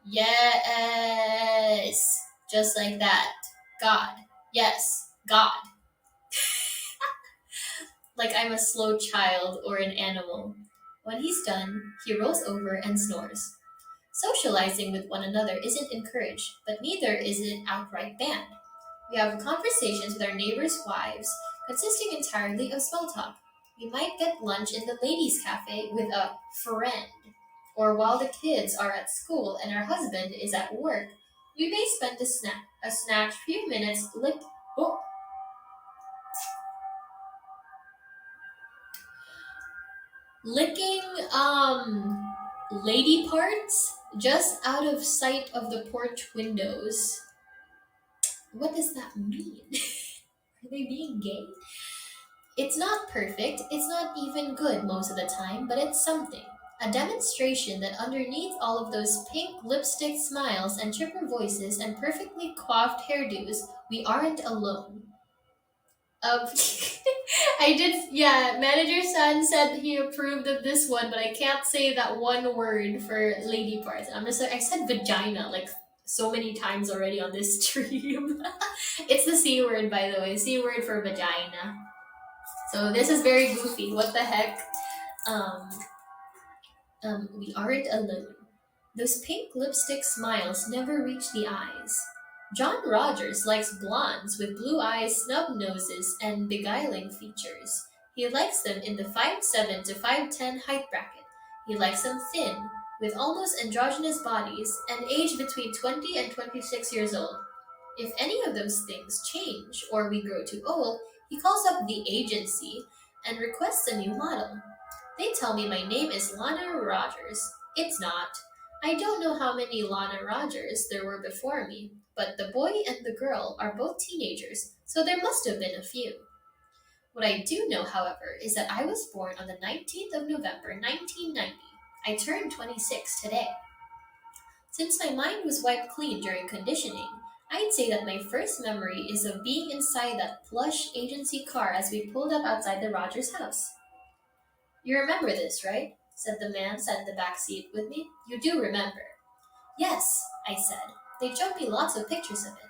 Yes. Just like that. God. Yes. God. Like I'm a slow child or an animal. When he's done, he rolls over and snores. Socializing with one another isn't encouraged, but neither is it outright banned. We have conversations with our neighbors' wives, consisting entirely of small talk. We might get lunch in the ladies' cafe with a friend. Or while the kids are at school and our husband is at work, we may spend a snatch few minutes oh, licking lady parts just out of sight of the porch windows. What does that mean? Are they being gay? It's not perfect, it's not even good most of the time, but it's something. A demonstration that underneath all of those pink lipstick smiles and chipper voices and perfectly coiffed hairdos, we aren't alone. Um, I did, yeah, manager son said he approved of this one, but I can't say that one word for lady parts. I'm just like, I said vagina like so many times already on this stream. It's the C word, by the way, C word for vagina. So this is very goofy. What the heck? Um, we aren't alone. Those pink lipstick smiles never reach the eyes. John Rogers likes blondes with blue eyes, snub noses, and beguiling features. He likes them in the 5'7" to 5'10" height bracket. He likes them thin, with almost androgynous bodies, and aged between 20 and 26 years old. If any of those things change or we grow too old, he calls up the agency and requests a new model. They tell me my name is Lana Rogers. It's not. I don't know how many Lana Rogers there were before me, but the boy and the girl are both teenagers, so there must have been a few. What I do know, however, is that I was born on the 19th of November, 1990. I turned 26 today. Since my mind was wiped clean during conditioning, I'd say that my first memory is of being inside that plush agency car as we pulled up outside the Rogers house. You remember this, right? Said the man sat in the back seat with me. You do remember. Yes, I said. They showed me lots of pictures of it.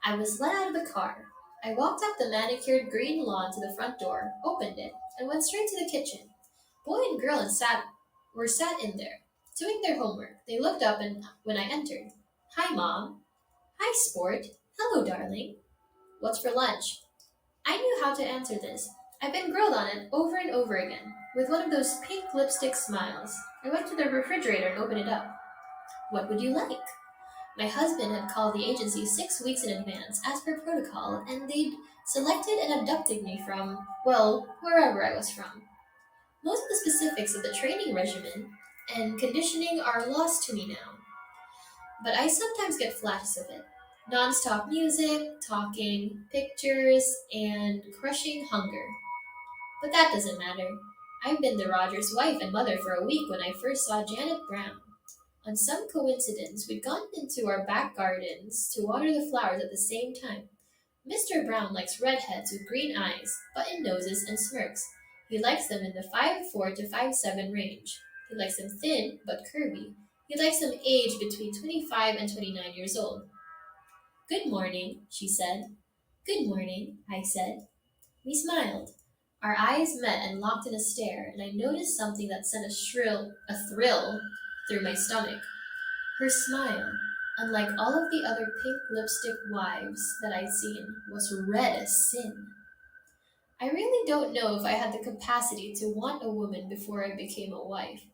I was let out of the car. I walked up the manicured green lawn to the front door, opened it, and went straight to the kitchen. Boy and girl were sat in there, doing their homework. They looked up and when I entered. Hi, Mom. Hi, Sport. Hello, darling. What's for lunch? I knew how to answer this. I've been grilled on it over and over again, with one of those pink lipstick smiles. I went to the refrigerator and opened it up. What would you like? My husband had called the agency 6 weeks in advance, as per protocol, and they'd selected and abducted me from, well, wherever I was from. Most of the specifics of the training regimen and conditioning are lost to me now, but I sometimes get flashes of it. Non-stop music, talking, pictures, and crushing hunger. But that doesn't matter. I've been the Rogers' wife and mother for a week when I first saw Janet Brown. On some coincidence, we'd gone into our back gardens to water the flowers at the same time. Mr. Brown likes redheads with green eyes, button noses, and smirks. He likes them in the 5'4" to 5'7" range. He likes them thin but curvy. He likes them aged between 25 and 29 years old. Good morning, she said. Good morning, I said. We smiled. Our eyes met and locked in a stare, and I noticed something that sent a thrill through my stomach. Her smile, unlike all of the other pink lipstick wives that I'd seen, was red as sin. I really don't know if I had the capacity to want a woman before I became a wife.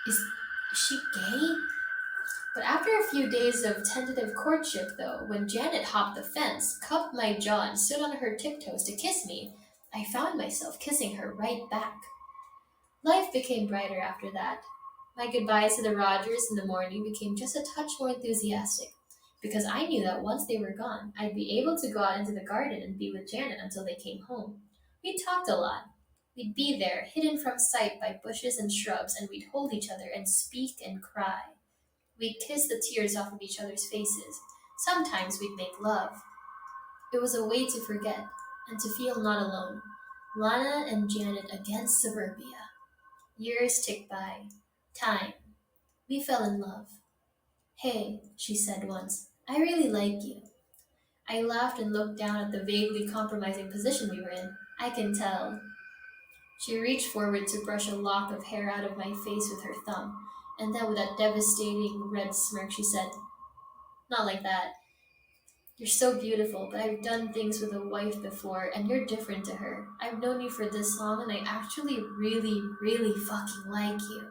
Is she gay? But after a few days of tentative courtship, though, when Janet hopped the fence, cupped my jaw, and stood on her tiptoes to kiss me, I found myself kissing her right back. Life became brighter after that. My goodbyes to the Rogers in the morning became just a touch more enthusiastic, because I knew that once they were gone, I'd be able to go out into the garden and be with Janet until they came home. We talked a lot. We'd be there, hidden from sight by bushes and shrubs, and we'd hold each other and speak and cry. We'd kiss the tears off of each other's faces. Sometimes we'd make love. It was a way to forget and to feel not alone. Lana and Janet against suburbia. Years ticked by. Time. We fell in love. Hey, she said once, I really like you. I laughed and looked down at the vaguely compromising position we were in. I can tell. She reached forward to brush a lock of hair out of my face with her thumb, and then with that devastating red smirk, she said, Not like that. You're so beautiful, but I've done things with a wife before, and you're different to her. I've known you for this long, and I actually really, really fucking like you.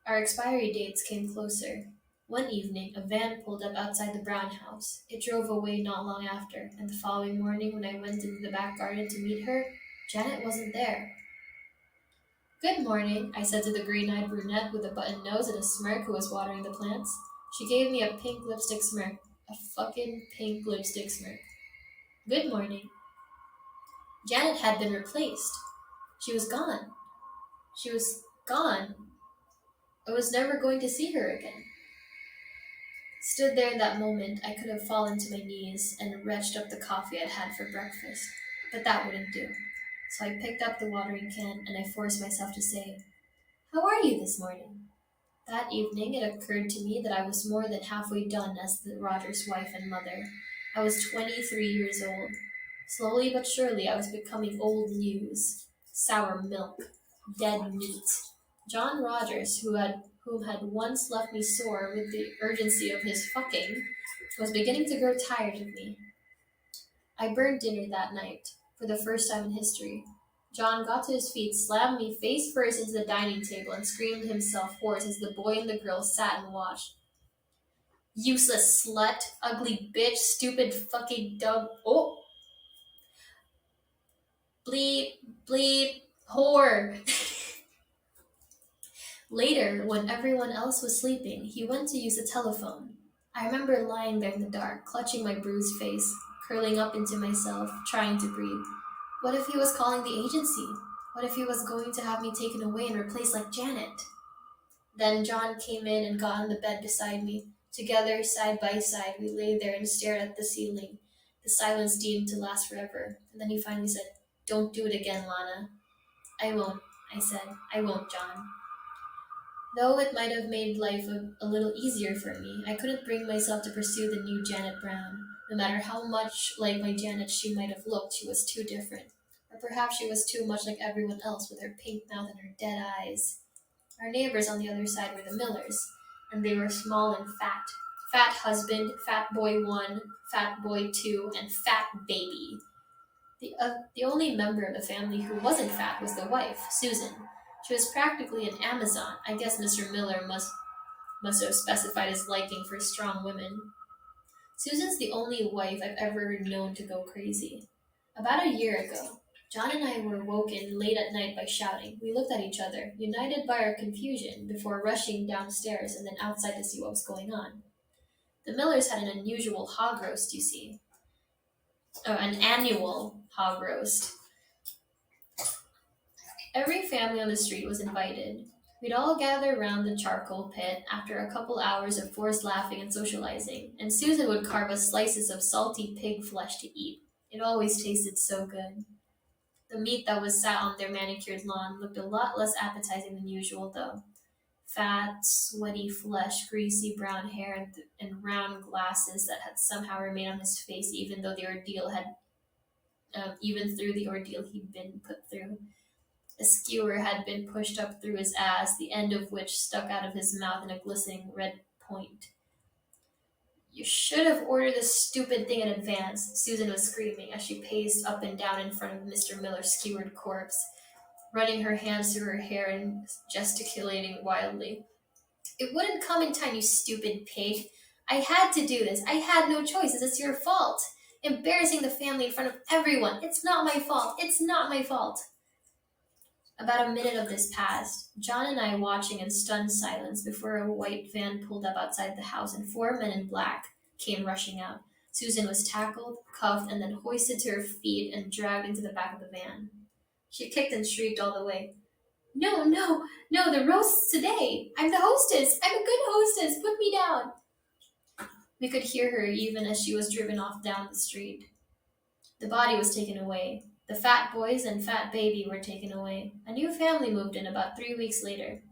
Our expiry dates came closer. One evening, a van pulled up outside the Brown house. It drove away not long after, and the following morning, when I went into the back garden to meet her, Janet wasn't there. Good morning, I said to the green eyed brunette with a button nose and a smirk who was watering the plants. She gave me a pink lipstick smirk. A fucking pink lipstick smirk. Good morning. Janet had been replaced. She was gone. She was gone. I was never going to see her again. Stood there in that moment, I could have fallen to my knees and retched up the coffee I'd had for breakfast. But that wouldn't do. So I picked up the watering can and I forced myself to say, How are you this morning? That evening it occurred to me that I was more than halfway done as the Rogers' wife and mother. I was 23 years old. Slowly but surely I was becoming old news. Sour milk. Dead meat. John Rogers, whom had once left me sore with the urgency of his fucking, was beginning to grow tired of me. I burned dinner that night, for the first time in history. John got to his feet, slammed me face first into the dining table, and screamed himself hoarse as the boy and the girl sat and watched. Useless slut, ugly bitch, stupid fucking dumb. Oh! Bleep, bleep, whore. Later, when everyone else was sleeping, he went to use the telephone. I remember lying there in the dark, clutching my bruised face, curling up into myself, trying to breathe. What if he was calling the agency? What if he was going to have me taken away and replaced like Janet? Then John came in and got on the bed beside me. Together, side by side, we lay there and stared at the ceiling. The silence seemed to last forever. And then he finally said, Don't do it again, Lana. I won't, I said. I won't, John. Though it might have made life a little easier for me, I couldn't bring myself to pursue the new Janet Brown. No matter how much like my Janet she might have looked, she was too different. Or perhaps she was too much like everyone else with her pink mouth and her dead eyes. Our neighbors on the other side were the Millers, and they were small and fat. Fat husband, fat boy one, fat boy two, and fat baby. The only member of the family who wasn't fat was the wife, Susan. She was practically an Amazon. I guess Mr. Miller must have specified his liking for strong women. Susan's the only wife I've ever known to go crazy. About a year ago, John and I were woken late at night by shouting. We looked at each other, united by our confusion, before rushing downstairs and then outside to see what was going on. The Millers had an unusual hog roast, you see. An annual hog roast. Every family on the street was invited. We'd all gather round the charcoal pit after a couple hours of forced laughing and socializing, and Susan would carve us slices of salty pig flesh to eat. It always tasted so good. The meat that was sat on their manicured lawn looked a lot less appetizing than usual, though. Fat, sweaty flesh, greasy brown hair, and round glasses that had somehow remained on his face, even through the ordeal he'd been put through. A skewer had been pushed up through his ass, the end of which stuck out of his mouth in a glistening red point. You should have ordered this stupid thing in advance, Susan was screaming as she paced up and down in front of Mr. Miller's skewered corpse, running her hands through her hair and gesticulating wildly. It wouldn't come in time, you stupid pig. I had to do this. I had no choice. It's your fault. Embarrassing the family in front of everyone. It's not my fault. It's not my fault. About a minute of this passed, John and I watching in stunned silence before a white van pulled up outside the house and 4 men in black came rushing out. Susan was tackled, cuffed, and then hoisted to her feet and dragged into the back of the van. She kicked and shrieked all the way. No, no, no, the roast's today. I'm the hostess. I'm a good hostess. Put me down. We could hear her even as she was driven off down the street. The body was taken away. The fat boys and fat baby were taken away. A new family moved in about 3 weeks later.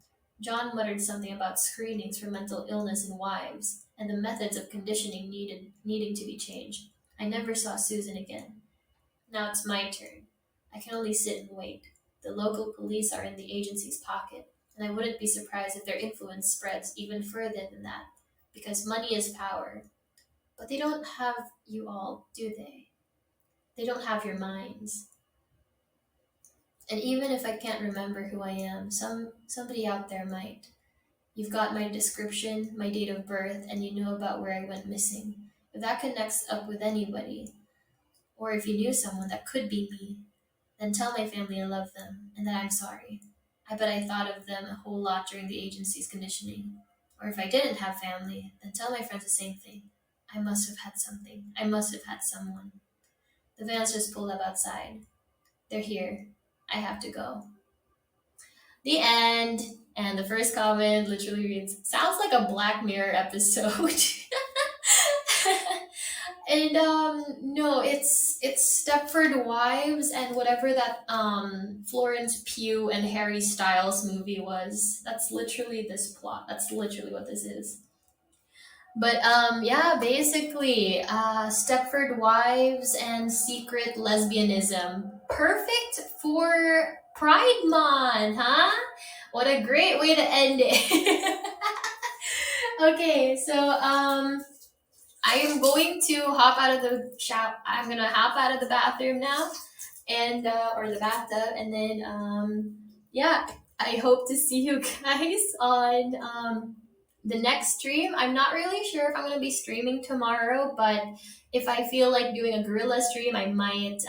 John muttered something about screenings for mental illness in wives and the methods of conditioning needing to be changed. I never saw Susan again. Now it's my turn. I can only sit and wait. The local police are in the agency's pocket, and I wouldn't be surprised if their influence spreads even further than that, because money is power. But they don't have you all, do they? They don't have your minds. And even if I can't remember who I am, somebody out there might. You've got my description, my date of birth, and you know about where I went missing. If that connects up with anybody, or if you knew someone that could be me, then tell my family I love them and that I'm sorry. I bet I thought of them a whole lot during the agency's conditioning. Or if I didn't have family, then tell my friends the same thing. I must have had something. I must have had someone. The vans just pulled up outside. They're here. I have to go. The end. And the first comment literally reads, sounds like a Black Mirror episode. And no, it's Stepford Wives and whatever that Florence Pugh and Harry Styles movie was. That's literally this plot. That's literally what this is. But yeah, basically, Stepford Wives and secret lesbianism. Perfect for Pride Month, huh? What a great way to end it. Okay, so I am going to hop out of the shower. I'm gonna hop out of the bathroom now, and or the bathtub, and then yeah, I hope to see you guys on the next stream. I'm not really sure if I'm gonna be streaming tomorrow, but if I feel like doing a gorilla stream, I might.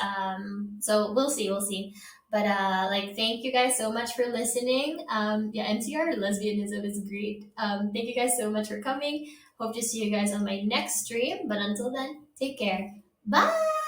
So we'll see, we'll see. But like, thank you guys so much for listening. Yeah, MTR lesbianism is great. Thank you guys so much for coming. Hope to see you guys on my next stream. But until then, take care. Bye.